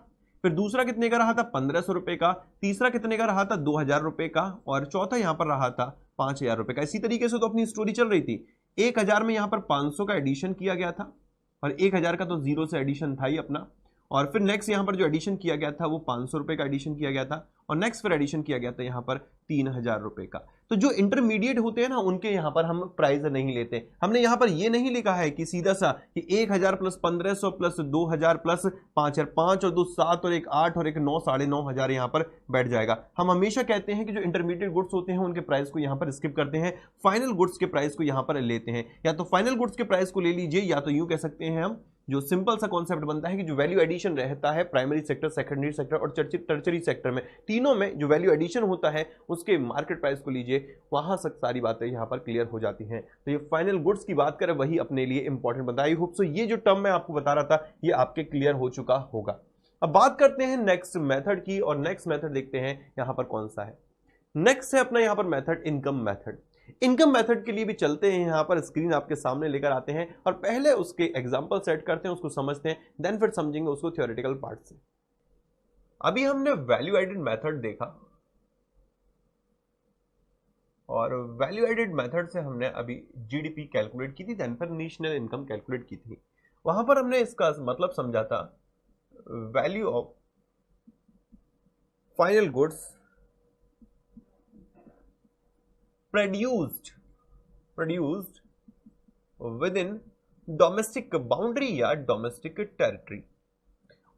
फिर दूसरा कितने का रहा था 1500 रुपए का, तीसरा कितने का रहा था 2000 रुपए का, और चौथा यहां पर रहा था 5000 रुपए का। इसी तरीके से तो अपनी स्टोरी चल रही थी। 1000 में यहां पर 500 का एडिशन किया गया था, और 1000 का तो जीरो से एडिशन था ही अपना, और फिर नेक्स्ट यहां पर जो एडिशन किया गया था वो 500 रुपए का एडिशन किया गया था, और नेक्स्ट फिर एडिशन किया गया था यहां पर 3000 रुपए का। तो जो इंटरमीडिएट होते हैं ना उनके यहां पर हम प्राइस नहीं लेते। हमने यहां पर ये नहीं लिखा है कि सीधा सा कि 1000 प्लस 1500 प्लस 2000 प्लस 5000, 5 और 2 7 और 1 8 और 1 9 9500 यहां पर बैठ जाएगा। हम हमेशा कहते हैं कि जो इंटरमीडिएट गुड्स होते हैं उनके प्राइस को यहां पर स्किप करते हैं, फाइनल गुड्स के प्राइस को यहां पर लेते हैं। या तो फाइनल गुड्स के प्राइस को ले लीजिए, या तो यूं कह सकते हैं हम, जो सिंपल सा कॉन्सेप्ट बनता है कि जो वैल्यू एडिशन रहता है प्राइमरी सेक्टर, सेकेंडरी सेक्टर और टर्चरी सेक्टर में, तीनों में जो वैल्यू एडिशन होता है उसके मार्केट प्राइस को लीजिए, वहां तक सारी बातें यहां पर क्लियर हो जाती हैं। तो ये फाइनल गुड्स की बात करें वही अपने लिए इंपॉर्टेंट बनता है। आई होप सो ये जो टर्म मैं आपको बता रहा था ये आपके क्लियर हो चुका होगा। अब बात करते हैं नेक्स्ट मेथड की, और नेक्स्ट मेथड देखते हैं यहां पर कौन सा है। नेक्स्ट है अपना यहां पर method income method. Income method के लिए भी चलते हैं, यहां पर स्क्रीन आपके सामने लेकर आते हैं और पहले उसके एग्जांपल सेट करते हैं, उसको समझते हैं, देन फिर समझेंगे उसको थ्योरेटिकल पार्ट से। अभी हमने वैल्यू एडेड मेथड देखा, और वैल्यू एडेड मेथड से हमने अभी जीडीपी कैलकुलेट की थी, देन फिर नेशनल इनकम कैलकुलेट की थी। वहां पर हमने इसका मतलब समझा था value of final goods produced within domestic boundary या डोमेस्टिक टेरिटरी,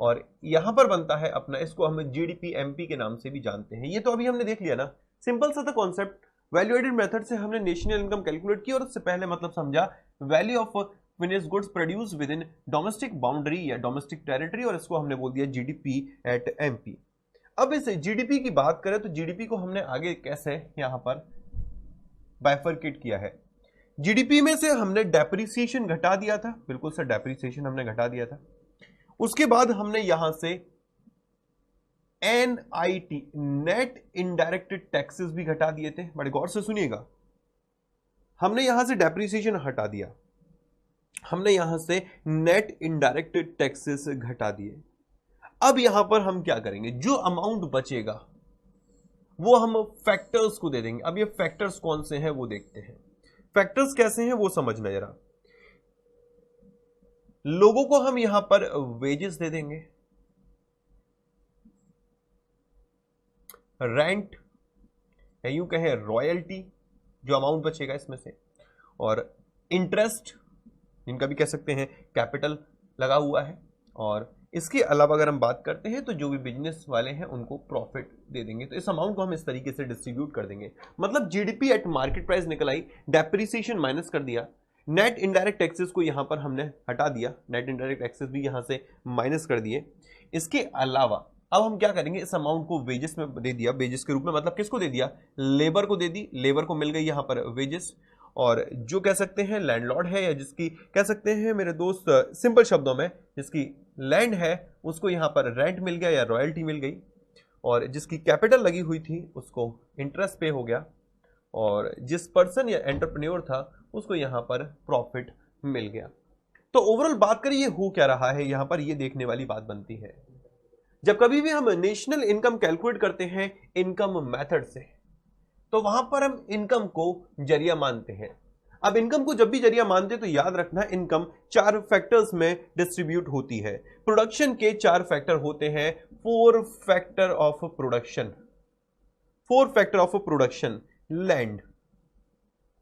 और यहां पर बनता है अपना, इसको हम जीडीपी एमपी के नाम से भी जानते हैं। ये तो अभी हमने देख लिया ना, सिंपल सा था कॉन्सेप्ट। वैल्यू एडेड मेथड से हमने नेशनल इनकम कैलकुलेट की, और उससे पहले मतलब समझा value of finished goods produce with in domestic boundary या डोमेस्टिक टेरिटरी, और इसको हमने बोल दिया जीडीपी एट एमपी। अब इस जीडीपी की बात करें तो जीडीपी को हमने आगे कैसे यहां पर बाइफरकेट किया है। जीडीपी में से हमने डेप्रिसिएशन घटा दिया था, बिल्कुल सर डेप्रिसिएशन हमने घटा दिया था। उसके बाद हमने यहां से एनआईटी नेट इनडायरेक्ट टैक्सेस भी घटा दिए थे। बड़े गौर से सुनिएगा, हमने यहां से डेप्रिसिएशन हटा दिया, हमने यहां से नेट इनडायरेक्ट टैक्सेस घटा दिए। अब यहां पर हम क्या करेंगे, जो अमाउंट बचेगा वो हम फैक्टर्स को दे देंगे। अब ये फैक्टर्स कौन से हैं वो देखते हैं। फैक्टर्स कैसे हैं वो समझना जरा। लोगों को हम यहां पर वेजेस दे देंगे, रेंट या यूं कहें रॉयल्टी, जो अमाउंट बचेगा इसमें से, और इंटरेस्ट, जिनका भी कह सकते हैं कैपिटल लगा हुआ है, और इसके अलावा अगर हम बात करते हैं तो जो भी बिजनेस वाले हैं उनको प्रॉफिट दे देंगे। तो इस अमाउंट को हम इस तरीके से डिस्ट्रीब्यूट कर देंगे। मतलब जीडीपी एट मार्केट प्राइस निकल आई, डेप्रिसिएशन माइनस कर दिया, नेट इनडायरेक्ट टैक्सेस को यहां पर हमने हटा दिया, नेट इनडायरेक्ट टैक्सेस भी यहां से माइनस कर दिए। इसके अलावा अब हम क्या करेंगे, इस अमाउंट को वेजेस में दे दिया, वेजेस के रूप में, मतलब किसको दे दिया, लेबर को दे दी, लेबर को मिल गई यहां पर वेजेस, और जो कह सकते हैं लैंडलॉर्ड है, या जिसकी कह सकते हैं मेरे दोस्त सिंपल शब्दों में जिसकी लैंड है उसको यहां पर रेंट मिल गया या रॉयल्टी मिल गई, और जिसकी कैपिटल लगी हुई थी उसको इंटरेस्ट पे हो गया, और जिस पर्सन या एंटरप्रेन्योर था उसको यहां पर प्रॉफिट मिल गया। तो ओवरऑल बात करें ये हो क्या रहा है, यहां पर ये देखने वाली बात बनती है। जब कभी भी हम नेशनल इनकम कैलकुलेट करते हैं इनकम मेथड से, तो वहां पर हम इनकम को जरिया मानते हैं। अब इनकम को जब भी जरिया मानते हैं तो याद रखना, इनकम 4 फैक्टर्स में डिस्ट्रीब्यूट होती है। प्रोडक्शन के 4 फैक्टर होते हैं, 4 factor of production. 4 factor of production, land,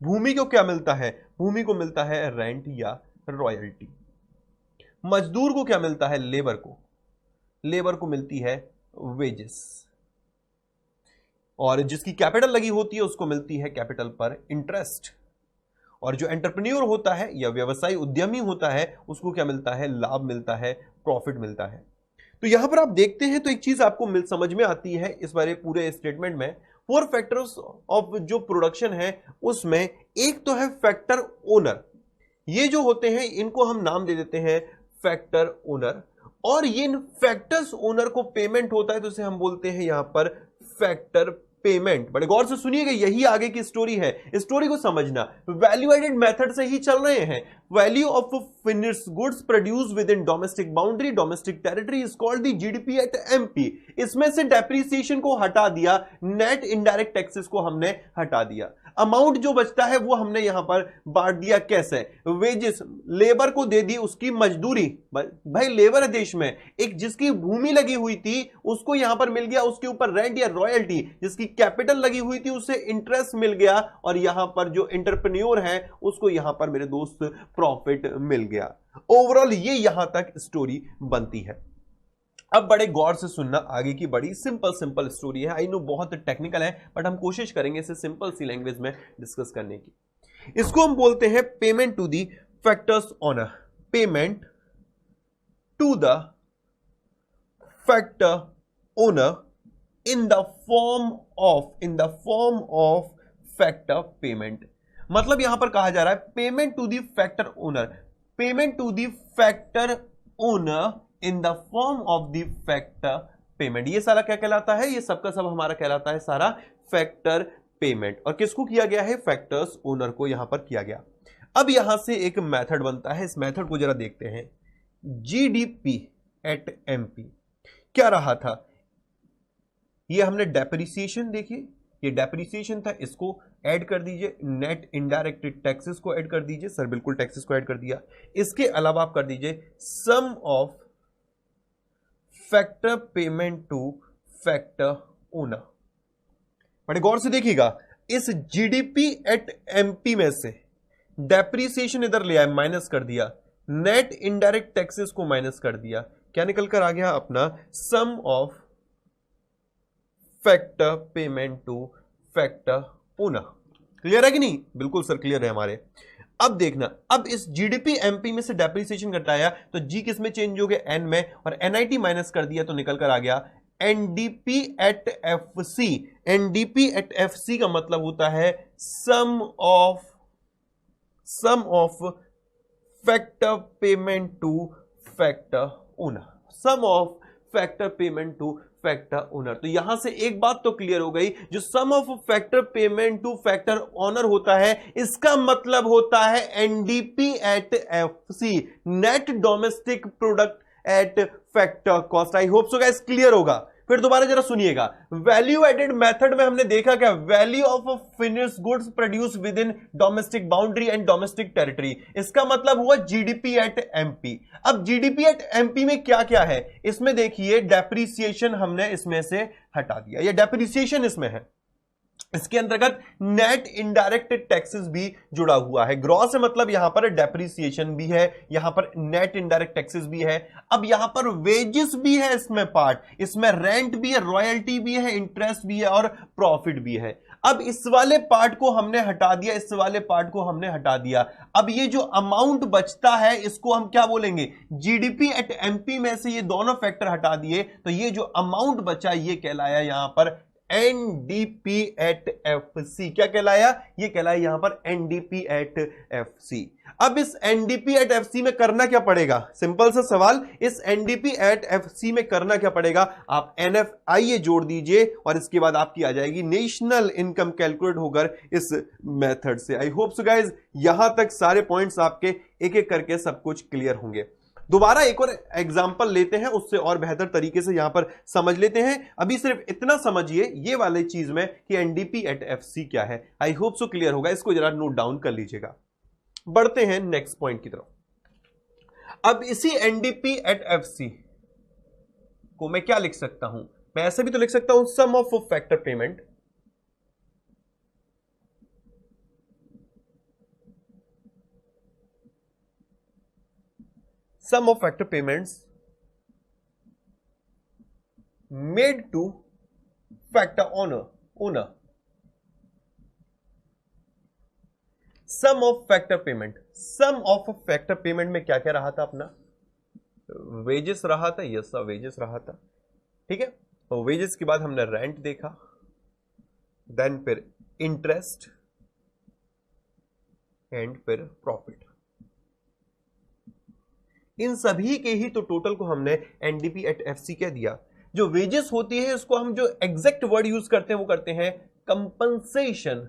भूमि को क्या मिलता है, भूमि को मिलता है रेंट या रॉयल्टी। मजदूर को क्या मिलता है, लेबर को, लेबर को मिलती है वेजेस, और जिसकी कैपिटल लगी होती है उसको मिलती है कैपिटल पर इंटरेस्ट, और जो एंटरप्रेन्योर होता है या व्यवसायी उद्यमी होता है उसको क्या मिलता है, लाभ मिलता है, प्रॉफिट मिलता है। तो यहां पर आप देखते हैं तो एक चीज आपको समझ में आती है इस बारे पूरे स्टेटमेंट में। 4 फैक्टर्स ऑफ जो प्रोडक्शन है उसमें एक तो है फैक्टर ओनर, ये जो होते हैं इनको हम नाम दे देते हैं फैक्टर ओनर, और ये फैक्टर्स ओनर को पेमेंट होता है तो इसे हम बोलते हैं यहां पर फैक्टर पेमेंट। बड़े गौर से सुनिएगा, यही आगे की स्टोरी है, स्टोरी को समझना। वैल्यू एडेड मेथड से ही चल रहे हैं। Value of finished goods produce with in domestic boundary domestic territory is called the GDP at MP. इसमें से डेप्रिसिएशन को हटा दिया, नेट इनडायरेक्ट टैक्सेस को हमने हटा दिया, अमाउंट जो बचता है वो हमने यहां पर बांट दिया कैसे, वेजेस, लेबर को दे दी उसकी मजदूरी, भाई लेबर है देश में, एक जिसकी भूमि लगी हुई थी उसको यहां पर मिल गया, उसके ऊपर रेंट या रॉयल्टी, जिसकी कैपिटल लगी हुई थी उससे इंटरेस्ट मिल गया, और यहां पर जो एंटरप्रेन्योर है उसको यहां पर मेरे दोस्त प्रॉफिट मिल गया। ओवरऑल ये यहां तक स्टोरी बनती है। अब बड़े गौर से सुनना, आगे की बड़ी सिंपल स्टोरी है। आई नो बहुत टेक्निकल है बट हम कोशिश करेंगे इसे सिंपल सी लैंग्वेज में डिस्कस करने की। इसको हम बोलते हैं payment to the factors owner, payment to the factor owner in the form of factor payment. मतलब यहां पर कहा जा रहा है payment to the factor owner, payment to the factor owner in the form of the factor payment. ये सारा क्या कहलाता है, ये सबका सब हमारा कहलाता है सारा फैक्टर पेमेंट। और किसको किया गया है, फैक्टर्स ओनर को यहां पर किया गया। अब यहां से एक मेथड बनता है, इस मेथड को जरा देखते हैं। जीडीपी एट एमपी क्या रहा था, ये हमने डेप्रिसिएशन देखी, ये डेप्रिसिएशन था, इसको ऐड कर दीजिए, नेट इनडायरेक्ट टैक्सेस को ऐड कर दीजिए। सर बिल्कुल टैक्सेस को ऐड कर दिया। इसके अलावा आप कर दीजिए sum of factor payment to factor owner. बड़े गौर से देखिएगा, इस जीडीपी एट एमपी में से डेप्रिसिएशन इधर ले आए, माइनस कर दिया, नेट इनडायरेक्ट टैक्सेस को माइनस कर दिया, क्या निकल कर आ गया अपना sum of factor payment to factor owner. Clear है कि नहीं, बिल्कुल सर क्लियर है हमारे। अब देखना, अब इस जीडीपी एमपी में से डेप्रिसिएशन घटाया तो जी किस में चेंज हो गया, एन में, और एनआईटी माइनस कर दिया तो निकल कर आ गया NDP at FC. NDP at FC का मतलब होता है sum of factor payment to factor owner, sum of factor payment to factor owner. तो यहां से एक बात तो क्लियर हो गई, जो sum of factor payment to factor owner होता है, इसका मतलब होता है NDP at FC, net domestic product at factor cost. I hope so guys clear होगा। फिर दोबारा जरा सुनिएगा, वैल्यू एडेड मेथड में हमने देखा क्या, value of finished goods produce with in domestic boundary and domestic territory, इसका मतलब हुआ जीडीपी एट एमपी। अब जीडीपी एट एमपी में क्या क्या है, इसमें देखिए डेप्रिसिएशन हमने इसमें से हटा दिया, ये डेप्रिसिएशन इसमें है, इसके अंतर्गत नेट इनडायरेक्ट टैक्सेस भी जुड़ा हुआ है। ग्रॉस से मतलब यहां पर डेप्रिसिएशन भी है, यहां पर नेट इनडायरेक्ट टैक्सेस भी है। अब यहां पर वेजेस भी है इसमें पार्ट, इसमें रेंट भी है, रॉयल्टी भी है, इंटरेस्ट भी है और प्रॉफिट भी है। अब इस वाले पार्ट को हमने हटा दिया, इस वाले पार्ट को हमने हटा दिया। अब ये जो अमाउंट बचता है इसको हम क्या बोलेंगे, जीडीपी एट एमपी में से ये दोनों फैक्टर हटा दिए तो ये जो अमाउंट बचा ये कहलाया यहां पर एनडीपी एट एफसी। क्या कहलाया, ये कहलाया यहां पर एनडीपी एट एफसी। अब इस एनडीपी एट एफसी में करना क्या पड़ेगा, सिंपल सा सवाल, इस एनडीपी एट एफसी में करना क्या पड़ेगा, आप एनएफआईए जोड़ दीजिए और इसके बाद आपकी आ जाएगी नेशनल इनकम कैलकुलेट होकर इस मेथड से। आई होप सो गाइज यहां तक सारे पॉइंट्स आपके एक एक करके सब कुछ क्लियर होंगे। दोबारा एक और एग्जांपल लेते हैं, उससे और बेहतर तरीके से यहां पर समझ लेते हैं। अभी सिर्फ इतना समझिए ये वाले चीज में कि एनडीपी एट एफसी क्या है। आई होप सो क्लियर होगा, इसको जरा नोट डाउन कर लीजिएगा। बढ़ते हैं नेक्स्ट पॉइंट की तरफ। अब इसी एनडीपी एट एफसी को मैं क्या लिख सकता हूं, मैं ऐसे भी तो लिख सकता हूं sum of factor payment sum of factor payments made to factor owner sum of factor payment, sum of factor payment में क्या क्या रहा था अपना, वेजेस रहा था, यस वेजेस रहा था, ठीक है। और वेजेस के बाद हमने रेंट देखा, देन फिर इंटरेस्ट एंड फिर प्रॉफिट। इन सभी के ही तो टोटल को हमने एनडीपी एट एफसी कह दिया। जो वेजेस होती है इसको हम जो एग्जैक्ट वर्ड यूज करते हैं वो करते हैं कंपनसेशन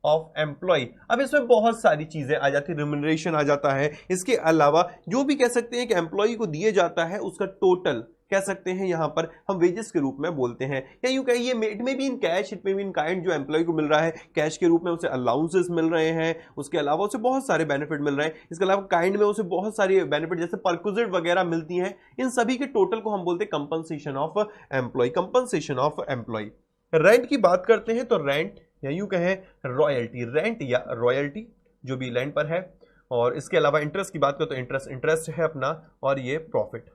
ऑफ एम्प्लॉय। अब इसमें बहुत सारी चीजें आ जाती है, रिम्यूनरेशन आ जाता है, इसके अलावा जो भी कह सकते हैं कि एम्प्लॉय को दिए जाता है उसका टोटल कह सकते हैं यहां पर हम वेजेस के रूप में बोलते हैं, या यूं कहिए इट में भी इन कैश, इट में भी इन काइंड। जो एम्प्लॉय को मिल रहा है कैश के रूप में उसे अलाउंसेस मिल रहे हैं, उसके अलावा उसे बहुत सारे बेनिफिट मिल रहे हैं, इसके अलावा काइंड में उसे बहुत सारी बेनिफिट जैसे परक्विजिट वगैरह मिलती हैं। इन सभी के टोटल को हम बोलते हैं compensation of employ, compensation of employ. Rent की बात करते हैं तो रेंट या यूं कहें रॉयल्टी, रेंट या रॉयल्टी जो भी लैंड पर है, और इसके अलावा इंटरेस्ट की बात करें तो इंटरेस्ट है अपना, और ये प्रॉफिट।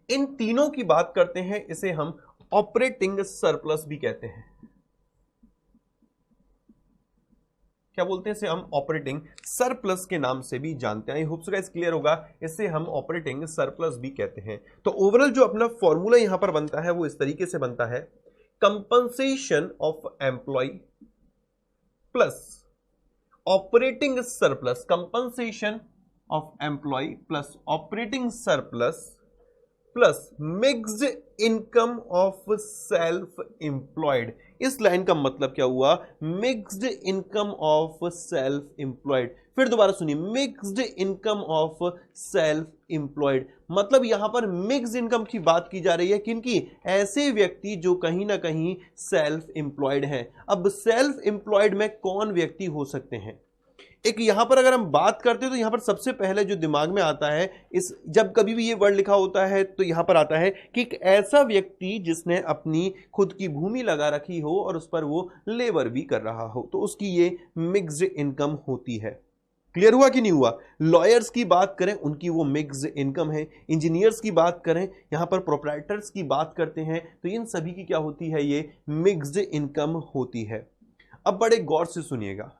इन तीनों की बात करते हैं, इसे हम ऑपरेटिंग सरप्लस भी कहते हैं। क्या बोलते हैं इसे, हम ऑपरेटिंग सरप्लस के नाम से भी जानते हैं। आई होप सो गाइस क्लियर होगा, इसे हम ऑपरेटिंग सरप्लस भी कहते हैं। तो ओवरऑल जो अपना फॉर्मूला यहां पर बनता है वो इस तरीके से बनता है, compensation of employ plus operating surplus, compensation of employ plus operating surplus plus mixed income of self employed. इस लाइन का मतलब क्या हुआ? Mixed income of self employed. फिर दोबारा सुनिए, mixed income of self employed, मतलब यहां पर मिक्स्ड इनकम की बात की जा रही है किनकी? ऐसे व्यक्ति जो कहीं ना कहीं सेल्फ एम्प्लॉयड हैं। अब सेल्फ एम्प्लॉयड में कौन व्यक्ति हो सकते हैं? एक यहां पर अगर हम बात करते हैं तो यहां पर सबसे पहले जो दिमाग में आता है, इस जब कभी भी ये वर्ड लिखा होता है तो यहां पर आता है कि एक ऐसा व्यक्ति जिसने अपनी खुद की भूमि लगा रखी हो और उस पर वो लेबर भी कर रहा हो, तो उसकी ये मिक्स्ड इनकम होती है। क्लियर हुआ कि नहीं हुआ? लॉयर्स की बात करें, उनकी वो मिक्स्ड इनकम है। इंजीनियर्स की बात करें, यहां पर प्रोप्राइटर्स की बात करते हैं, तो इन सभी की क्या होती है? ये मिक्स्ड इनकम होती है। अब बड़े गौर से सुनिएगा,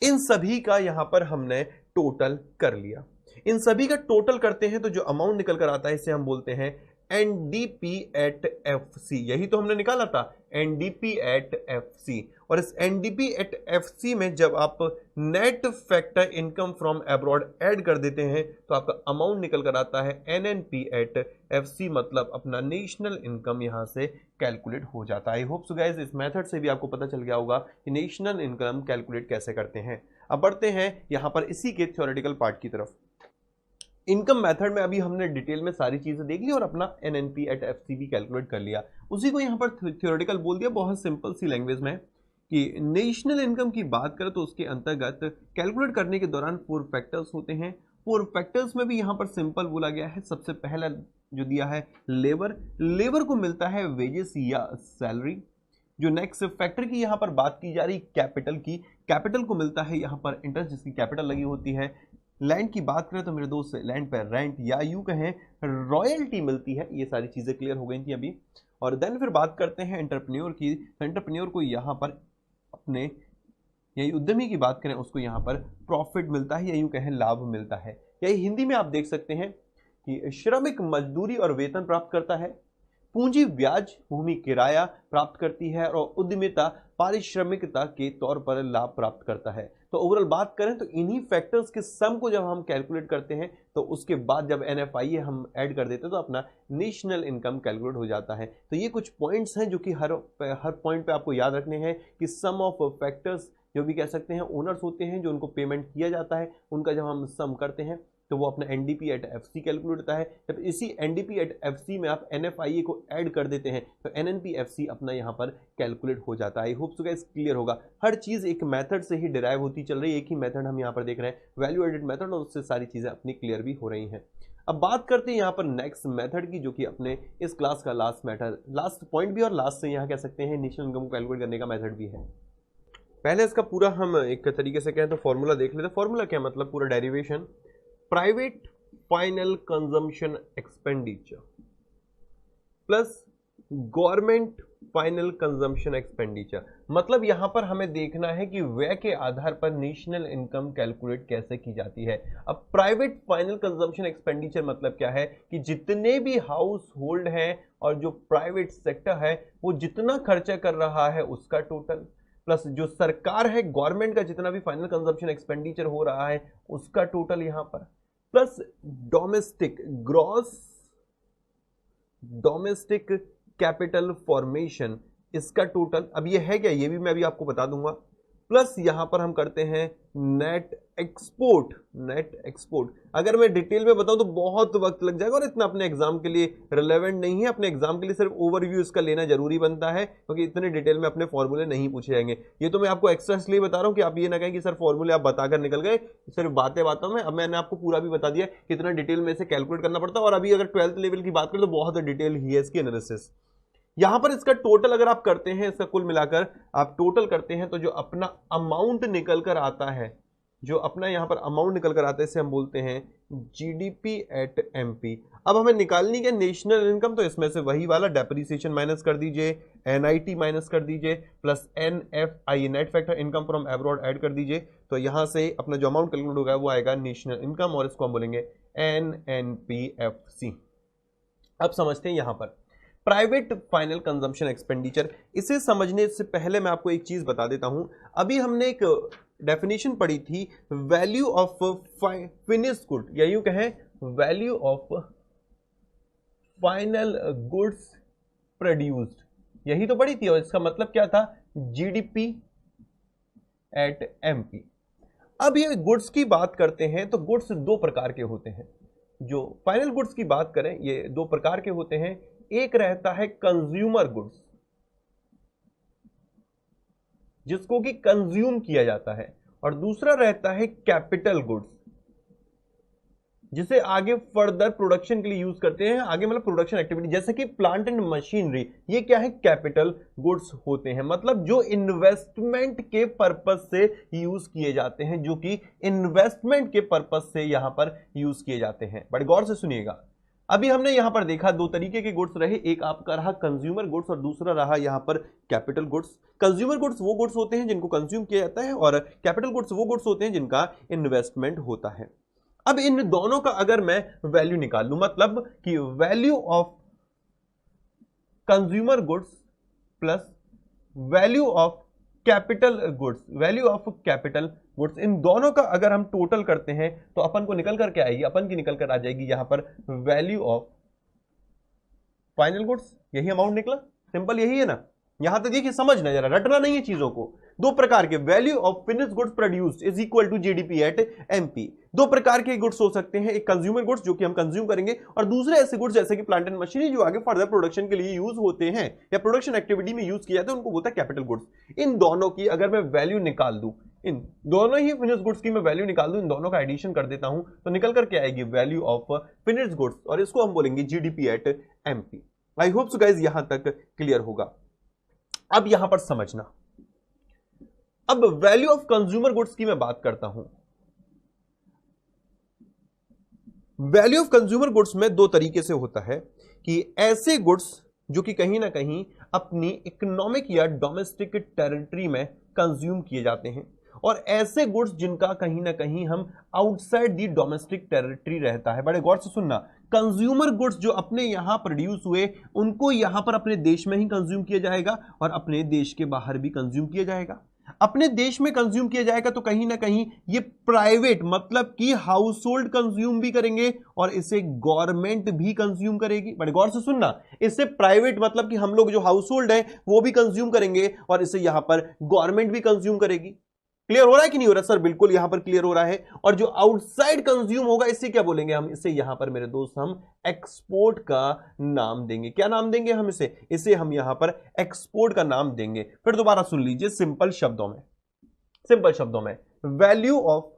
इन सभी का यहां पर हमने टोटल कर लिया। इन सभी का टोटल करते हैं तो जो अमाउंट निकल कर आता है इसे हम बोलते हैं एनडीपी एट एफसी। यही तो हमने निकाला था, एनडीपी एट एफसी। और इस एनडीपी एट एफसी में जब आप net factor income from abroad add कर देते हैं तो आपका अमाउंट निकल कर आता है एनएनपी एट एफसी, मतलब अपना नेशनल इनकम यहां से कैलकुलेट हो जाता है। आई होप सो गाइस इस मेथड से भी आपको पता चल गया होगा कि नेशनल इनकम कैलकुलेट कैसे करते हैं। अब बढ़ते हैं यहां पर इसी के थ्योरेटिकल पार्ट की तरफ। इनकम मेथड में अभी हमने डिटेल में सारी चीजें देख ली और अपना एनएनपी एट एफसी भी कैलकुलेट कर लिया। उसी को यहां पर थ्योरेटिकल बोल दिया बहुत सिंपल सी लैंग्वेज में कि नेशनल इनकम की बात करें तो उसके अंतर्गत कैलकुलेट करने के दौरान 4 फैक्टर्स होते हैं। 4 फैक्टर्स में भी यहां पर सिंपल बोला गया है। सबसे पहला जो दिया है लेबर, लेबर को मिलता है वेजेस या सैलरी। जो नेक्स्ट फैक्टर की यहां पर बात की जा रही कैपिटल की, कैपिटल को मिलता है यहां पर इंटरेस्ट जिसकी कैपिटल लगी होती है। लैंड की बात करें तो मेरे दोस्त लैंड पर रेंट या यूं कहें रॉयल्टी मिलती है। ये सारी चीजें क्लियर हो गई थी अभी। और देन फिर बात करते हैं एंटरप्रेन्योर की, तो एंटरप्रेन्योर को यहाँ पर अपने यही उद्यमी की बात करें उसको यहाँ पर प्रॉफिट मिलता है या यूं कहें लाभ मिलता है। यही हिंदी में आप देख सकते हैं कि श्रमिक मजदूरी और वेतन प्राप्त करता है, पूंजी ब्याज भूमि किराया प्राप्त करती है और उद्यमिता पारिश्रमिकता के तौर पर लाभ प्राप्त करता है। तो ओवरऑल बात करें तो इन्हीं फैक्टर्स के सम को जब हम कैलकुलेट करते हैं तो उसके बाद जब एनएफआईए हम ऐड कर देते हैं तो अपना नेशनल इनकम कैलकुलेट हो जाता है। तो ये कुछ पॉइंट्स हैं जो कि हर पॉइंट पे आपको याद रखने हैं कि सम ऑफ फैक्टर्स जो भी कह सकते हैं ओनर्स होते हैं जो उनको पेमेंट किया जाता है, उनका जब हम सम करते हैं तो वो अपना एनडीपी एट एफसी कैलकुलेट होता है। जब इसी एनडीपी एट एफसी में आप एनएफआईए को ऐड कर देते हैं तो एनएनपी एफसी अपना यहाँ पर कैलकुलेट हो जाता है। आई होप सो गाइस क्लियर होगा। हर चीज एक मेथड से ही डिराइव होती चल रही है, एक ही मेथड हम यहाँ पर देख रहे हैं वैल्यू एडेड मेथड, और उससे सारी चीजें अपनी क्लियर भी हो रही हैं। अब बात करते हैं यहाँ पर नेक्स्ट मेथड की, जो कि अपने इस क्लास का लास्ट पॉइंट भी और लास्ट से यहाँ कह सकते हैं नेशनल इनकम को कैलकुलेट करने का मेथड भी है। पहले इसका पूरा हम एक तरीके से कहें तो फॉर्मूला देख लेते हैं। फॉर्मूला क्या मतलब, पूरा derivation, private final consumption expenditure plus government final consumption expenditure. मतलब यहां पर हमें देखना है कि व्यय के आधार पर नेशनल इनकम कैलकुलेट कैसे की जाती है। अब प्राइवेट फाइनल कंजम्पशन एक्सपेंडिचर मतलब क्या है कि जितने भी हाउस होल्ड हैं और जो प्राइवेट सेक्टर है वो जितना खर्चा कर रहा है उसका टोटल, प्लस जो सरकार है गवर्नमेंट का जितना भी फाइनल कंजम्पशन एक्सपेंडिचर हो रहा है उसका टोटल यहां पर, plus domestic gross domestic capital formation इसका टोटल। अब ये है क्या, ये भी मैं अभी आपको बता दूंगा। प्लस यहां पर हम करते हैं नेट एक्सपोर्ट। नेट एक्सपोर्ट अगर मैं डिटेल में बताऊं तो बहुत वक्त लग जाएगा और इतना अपने एग्जाम के लिए रिलेवेंट नहीं है। अपने एग्जाम के लिए सिर्फ ओवरव्यू इसका लेना जरूरी बनता है क्योंकि इतने डिटेल में अपने फॉर्मूले नहीं पूछे जाएंगे। ये तो मैं आपको एक्स्ट्रा इसलिए बता रहा हूं कि आप ये ना कहें कि सर फॉर्मूले आप बताकर निकल गए, सिर्फ बातें बातों में। अब मैंने आपको पूरा भी बता दिया कितना डिटेल में इसे कैलकुलेट करना पड़ता है। और अभी अगर 12th लेवल की बात करें तो बहुत डिटेल ही है इसकी एनालिसिस। यहां पर इसका टोटल अगर आप करते हैं, इसका कुल मिलाकर आप टोटल करते हैं तो जो अपना अमाउंट निकल कर आता है, जो अपना यहां पर अमाउंट निकल कर आता है इसे हम बोलते हैं जीडीपी एट एमपी। अब हमें निकालनी है नेशनल इनकम, तो इसमें से वही वाला डेप्रिसिएशन माइनस कर दीजिए, एनआईटी माइनस कर दीजिए, plus NFI net factor income from abroad add कर दीजिए। तो यहां से अपना जो अमाउंट कैलकुलेट होगा वो आएगा नेशनल इनकम और इसको हम बोलेंगे एनएनपीएफसी। अब समझते हैं यहां पर प्राइवेट फाइनल कंजम्पशन एक्सपेंडिचर। इसे समझने से पहले मैं आपको एक चीज बता देता हूं। अभी हमने एक डेफिनेशन पढ़ी थी वैल्यू ऑफ फिनिश गुड, या यूं कहें value of final goods produced, यही तो पढ़ी थी। और इसका मतलब क्या था, जीडीपी एट एमपी। अब ये गुड्स की बात करते हैं तो गुड्स दो प्रकार के होते हैं। जो फाइनल गुड्स की बात करें ये दो प्रकार के होते हैं। एक रहता है कंज्यूमर गुड्स, जिसको कि कंज्यूम किया जाता है, और दूसरा रहता है कैपिटल गुड्स, जिसे आगे फर्दर प्रोडक्शन के लिए यूज करते हैं। आगे मतलब प्रोडक्शन एक्टिविटी, जैसे कि प्लांट एंड मशीनरी, ये क्या है, कैपिटल गुड्स होते हैं। मतलब जो इन्वेस्टमेंट के पर्पस से यूज किए जाते हैं, जो कि इन्वेस्टमेंट के पर्पस से यहां पर यूज किए जाते हैं। बड़े गौर से सुनिएगा। अभी हमने यहां पर देखा दो तरीके के गुड्स रहे, एक आपका रहा कंज्यूमर गुड्स और दूसरा रहा यहां पर कैपिटल गुड्स। कंज्यूमर गुड्स वो गुड्स होते हैं जिनको कंज्यूम किया जाता है, और कैपिटल गुड्स वो गुड्स होते हैं जिनका इन्वेस्टमेंट होता है। अब इन दोनों का अगर मैं वैल्यू निकाल लूं, मतलब कि value of consumer goods plus value of capital goods, value of capital goods, इन दोनों का अगर हम टोटल करते हैं तो अपन को निकल कर क्या आएगी, अपन की निकल कर आ जाएगी यहां पर वैल्यू ऑफ फाइनल गुड्स। यही अमाउंट निकला, सिंपल यही है ना। यहां तक देखिए, समझना जरा, रटना नहीं है चीजों को। दो प्रकार के value of finish goods produced is equal to GDP at MP. दो प्रकार के गुड्स हो सकते हैं, एक कंज्यूमर गुड्स जो कि हम कंज्यूम करेंगे, और दूसरे ऐसे गुड्स जैसे कि प्लांट एंड मशीनरी जो आगे फर्दर प्रोडक्शन के लिए यूज होते हैं या प्रोडक्शन एक्टिविटी में यूज किया जाता है, उनको बोलता है कैपिटल गुड्स। इन दोनों की अगर मैं वैल्यू निकाल दूं, इन दोनों ही फिनिश गुड्स की मैं वैल्यू निकाल दूं, इन दोनों का एडिशन कर देता हूं, तो निकल कर क्या आएगी, वैल्यू ऑफ फिनिश गुड्स, और इसको हम बोलेंगे GDP at MP. I hope so guys यहां तक क्लियर होगा। अब यहां पर समझना, अब वैल्यू ऑफ कंज्यूमर गुड्स की मैं बात करता हूं। वैल्यू ऑफ कंज्यूमर गुड्स में दो तरीके से होता है कि ऐसे गुड्स जो कि कहीं ना कहीं अपनी इकोनॉमिक या डोमेस्टिक टेरिटरी में कंज्यूम किए जाते हैं, और ऐसे गुड्स जिनका कहीं ना कहीं हम आउटसाइड दी डोमेस्टिक टेरिटरी रहता है। बड़े गौर से सुनना, कंज्यूमर गुड्स जो अपने यहां प्रोड्यूस हुए उनको यहां पर अपने देश में ही कंज्यूम किया जाएगा, और अपने देश के बाहर भी कंज्यूम किया जाएगा। अपने देश में कंज्यूम किया जाएगा तो कहीं ना कहीं ये प्राइवेट, मतलब कि हाउस होल्ड कंज्यूम भी करेंगे, और इसे गवर्नमेंट भी कंज्यूम करेगी। बड़े गौर से सुनना, इससे प्राइवेट मतलब कि हम लोग जो हाउस होल्ड है वो भी कंज्यूम करेंगे, और इसे यहां पर गवर्नमेंट भी कंज्यूम करेगी। क्लियर हो रहा है कि नहीं हो रहा सर? बिल्कुल यहां पर क्लियर हो रहा है। और जो आउटसाइड कंज्यूम होगा इसे क्या बोलेंगे हम? इसे यहां पर मेरे दोस्त हम एक्सपोर्ट का नाम देंगे। क्या नाम देंगे हम इसे हम यहां पर एक्सपोर्ट का नाम देंगे। फिर दोबारा सुन लीजिए सिंपल शब्दों में, value of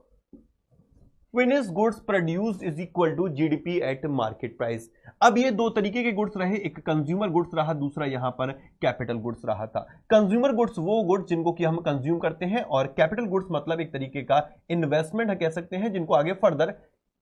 finish goods produced is equal to GDP at market price. अब ये दो तरीके के गुड्स रहे, एक कंज्यूमर गुड्स रहा, दूसरा यहां पर कैपिटल गुड्स रहा था। कंज्यूमर गुड्स वो गुड्स जिनको कि हम कंज्यूम करते हैं, और कैपिटल गुड्स मतलब एक तरीके का इन्वेस्टमेंट कह सकते हैं, जिनको आगे फर्दर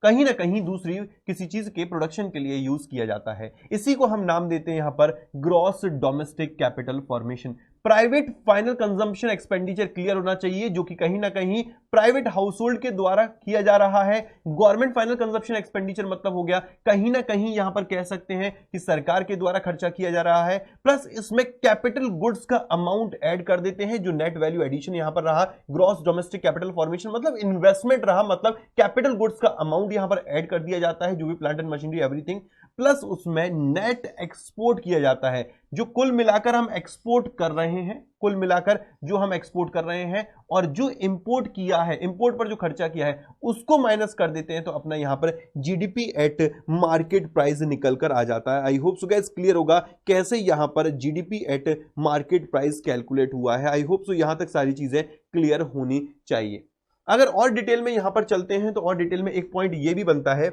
कहीं ना कहीं दूसरी किसी चीज के प्रोडक्शन के लिए यूज किया जाता है। इसी को हम नाम देते हैं यहां पर gross domestic capital formation. Private final consumption expenditure clear होना चाहिए, जो कि कहीं ना कहीं प्राइवेट हाउस होल्ड के द्वारा किया जा रहा है। गवर्नमेंट फाइनल कंजम्पशन एक्सपेंडिचर मतलब हो गया कहीं ना कहीं यहां पर कह सकते हैं कि सरकार के द्वारा खर्चा किया जा रहा है, प्लस इसमें कैपिटल गुड्स का अमाउंट ऐड कर देते हैं, जो नेट वैल्यू एडिशन यहां पर रहा। ग्रॉस डोमेस्टिक कैपिटल फॉर्मेशन मतलब इन्वेस्टमेंट रहा, मतलब कैपिटल गुड्स का अमाउंट यहां पर ऐड कर दिया जाता है, जो भी plant and machinery everything, plus उसमें नेट एक्सपोर्ट किया जाता है। जो कुल मिलाकर हम एक्सपोर्ट कर रहे हैं, कुल मिलाकर जो हम एक्सपोर्ट कर रहे हैं, और जो इंपोर्ट किया है, इंपोर्ट पर जो खर्चा किया है उसको माइनस कर देते हैं, तो अपना यहां पर जीडीपी एट मार्केट प्राइस निकल कर आ जाता है। आई होप सो गाइस क्लियर होगा कैसे यहां पर GDP at market price calculate हुआ है। आई होप सो यहां तक सारी चीजें क्लियर होनी चाहिए। अगर और डिटेल में यहां पर चलते हैं तो और डिटेल में एक पॉइंट यह भी बनता है,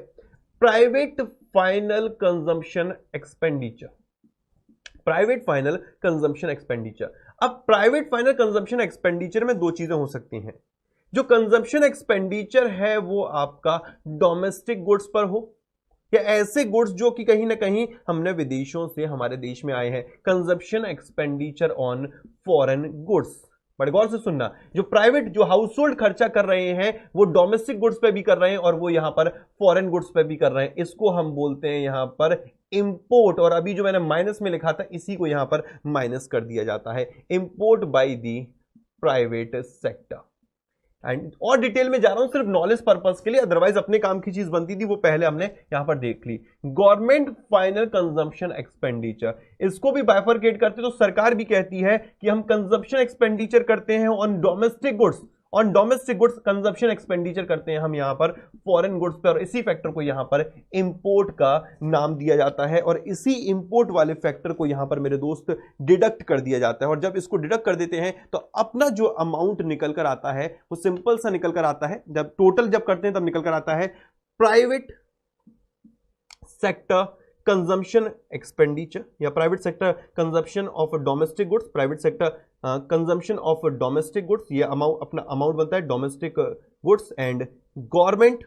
private final consumption expenditure. Private final consumption expenditure, अब प्राइवेट फाइनल कंजम्पशन एक्सपेंडिचर में दो चीजें हो सकती हैं। जो कंजम्पशन एक्सपेंडिचर है वो आपका डोमेस्टिक गुड्स पर हो, या ऐसे गुड्स जो कि कहीं ना कहीं हमने विदेशों से हमारे देश में आए हैं। Consumption expenditure on foreign goods, बड़े गौर से सुनना, जो प्राइवेट जो हाउस होल्ड खर्चा कर रहे हैं वो डोमेस्टिक गुड्स पे भी कर रहे हैं, और वो यहां पर फॉरेन गुड्स पे भी कर रहे हैं, इसको हम बोलते हैं यहां पर इंपोर्ट। और अभी जो मैंने माइनस में लिखा था इसी को यहां पर माइनस कर दिया जाता है, import by the private sector. And और डिटेल में जा रहा हूं सिर्फ नॉलेज पर्पस के लिए, अदरवाइज अपने काम की चीज बनती थी वो पहले हमने यहां पर देख ली। गवर्नमेंट फाइनल कंजम्पशन एक्सपेंडिचर, इसको भी बाइफरकेट करते तो सरकार भी कहती है कि हम कंजम्पशन एक्सपेंडिचर करते हैं on domestic goods, on domestic goods consumption expenditure करते हैं हम यहां पर फॉरेन गुड्स पे, और इसी फैक्टर को यहां पर इंपोर्ट का नाम दिया जाता है, और इसी इंपोर्ट वाले फैक्टर को यहां पर मेरे दोस्त डिडक्ट कर दिया जाता है। और जब इसको डिडक्ट कर देते हैं तो अपना जो अमाउंट निकल कर आता है वो सिंपल सा निकल कर आता है, जब टोटल जब करते हैं तब निकल कर आता है प्राइवेट सेक्टर कंजम्पशन एक्सपेंडिचर या private sector consumption of domestic goods, private sector consumption of domestic goods, ये अमाउंट अपना अमाउंट बनता है domestic goods, and government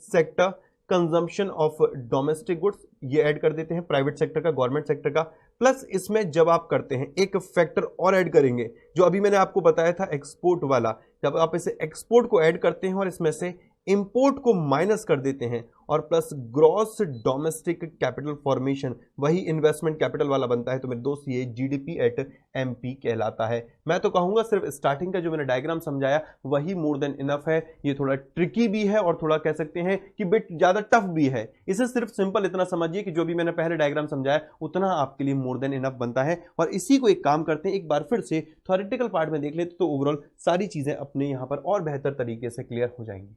sector consumption of domestic goods, ये ऐड कर देते हैं प्राइवेट सेक्टर का, गवर्नमेंट सेक्टर का, प्लस इसमें जब आप करते हैं एक फैक्टर और ऐड करेंगे जो अभी मैंने आपको बताया था एक्सपोर्ट वाला, जब आप इसे एक्सपोर्ट को ऐड करते हैं और इसमें से इंपोर्ट को माइनस कर देते हैं और plus gross domestic capital formation, वही इन्वेस्टमेंट कैपिटल वाला बनता है, तो मेरे दोस्त ये जीडीपी एट एमपी कहलाता है। मैं तो कहूंगा सिर्फ स्टार्टिंग का जो मैंने डायग्राम समझाया वही मोर देन इनफ है। ये थोड़ा ट्रिकी भी है और थोड़ा कह सकते हैं कि बिट ज्यादा टफ भी है, इसे सिर्फ सिंपल इतना समझिए कि जो भी मैंने पहले डायग्राम समझाया उतना आपके लिए मोर देन इनफ बनता है। और इसी को एक काम करते हैं, एक बार फिर से थ्योरेटिकल पार्ट में देख लेते तो ओवरऑल सारी चीजें अपने यहां पर और बेहतर तरीके से क्लियर हो जाएंगी।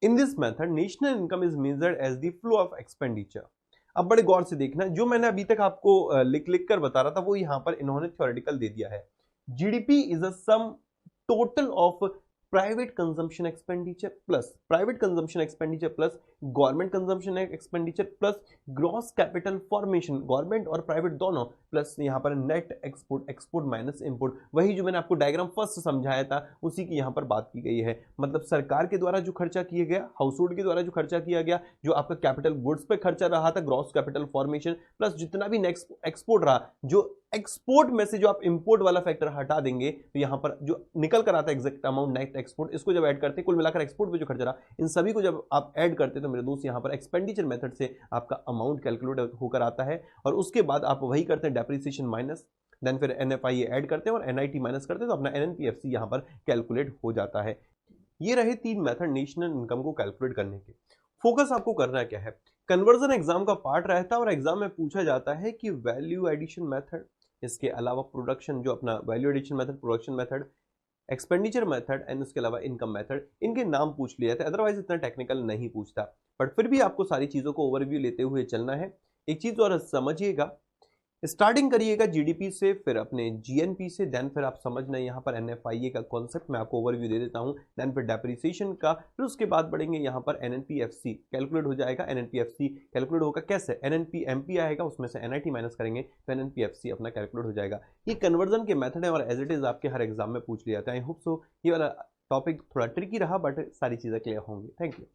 In this method, national income is measured as the flow of expenditure. अब बड़े गौर से देखना, जो मैंने अभी तक आपको लिख लिख कर बता रहा था वो यहां पर इन्होंने थ्योरेटिकल दे दिया है। GDP is a sum total of private consumption expenditure plus government consumption expenditure plus gross capital formation, government और प्राइवेट दोनों, प्लस यहां पर नेट एक्सपोर्ट माइनस इंपोर्ट, वही जो मैंने आपको डायग्राम फर्स्ट समझाया था उसी की यहां पर बात की गई है। मतलब सरकार के द्वारा जो खर्चा किया गया, हाउस होल्ड के द्वारा जो खर्चा किया गया, जो आपका कैपिटल गुड्स पे खर्चा रहा था ग्रॉस कैपिटल फॉर्मेशन, प्लस जितना भी नेक्स्ट एक्सपोर्ट रहा, जो एक्सपोर्ट में से जो आप इंपोर्ट वाला फैक्टर हटा देंगे तो यहां पर जो निकल कर आता है एग्जैक्ट अमाउंट नेट एक्सपोर्ट, इसको जब ऐड करते हैं कुल मिलाकर एक्सपोर्ट पे जो खर्चा रहा, इन सभी को जब आप ऐड करते हैं तो मेरे दोस्त यहां पर एक्सपेंडिचर मेथड से आपका अमाउंट कैलकुलेट होकर आता है। और उसके बाद आप वही करते हैं डेप्रिसिएशन माइनस, देन फिर एनएफआई ऐड करते हैं और एनआईटी माइनस करते हैं तो अपना एनएनपीएफसी यहां पर कैलकुलेट हो जाता है। ये रहे 3 मेथड नेशनल इनकम को कैलकुलेट करने के। फोकस आपको करना क्या है, कन्वर्जन एग्जाम का पार्ट रहता है और एग्जाम में पूछा जाता है कि वैल्यू एडिशन मेथड, इसके अलावा प्रोडक्शन जो अपना value addition method, production method, expenditure method and उसके अलावा इनकम मेथड, इनके नाम पूछ लिए जाते हैं, अदरवाइज इतना टेक्निकल नहीं पूछता। बट फिर भी आपको सारी चीजों को ओवरव्यू लेते हुए चलना है। एक चीज और समझिएगा, स्टार्टिंग करिएगा जीडीपी से, फिर अपने जीएनपी से, देन फिर आप समझना यहाँ पर एनएफआईए का कॉन्सेप्ट मैं आपको ओवरव्यू दे देता हूँ, देन फिर डेप्रिसिएशन का, फिर उसके बाद बढ़ेंगे यहाँ पर एनएनपीएफसी कैलकुलेट हो जाएगा। एनएनपीएफसी कैलकुलेट होगा कैसे, एनएनपी एमपी आएगा उसमें से एनआईटी माइनस करेंगे तो एनएनपीएफसी अपना कैलकुलेट हो जाएगा। ये कन्वर्जन के मेथड है और एज इट इज आपके हर एग्जाम में पूछ लिया जाता है। आई होप सो ये वाला टॉपिक थोड़ा ट्रिकी रहा बट सारी चीजें क्लियर होंगी। Thank you.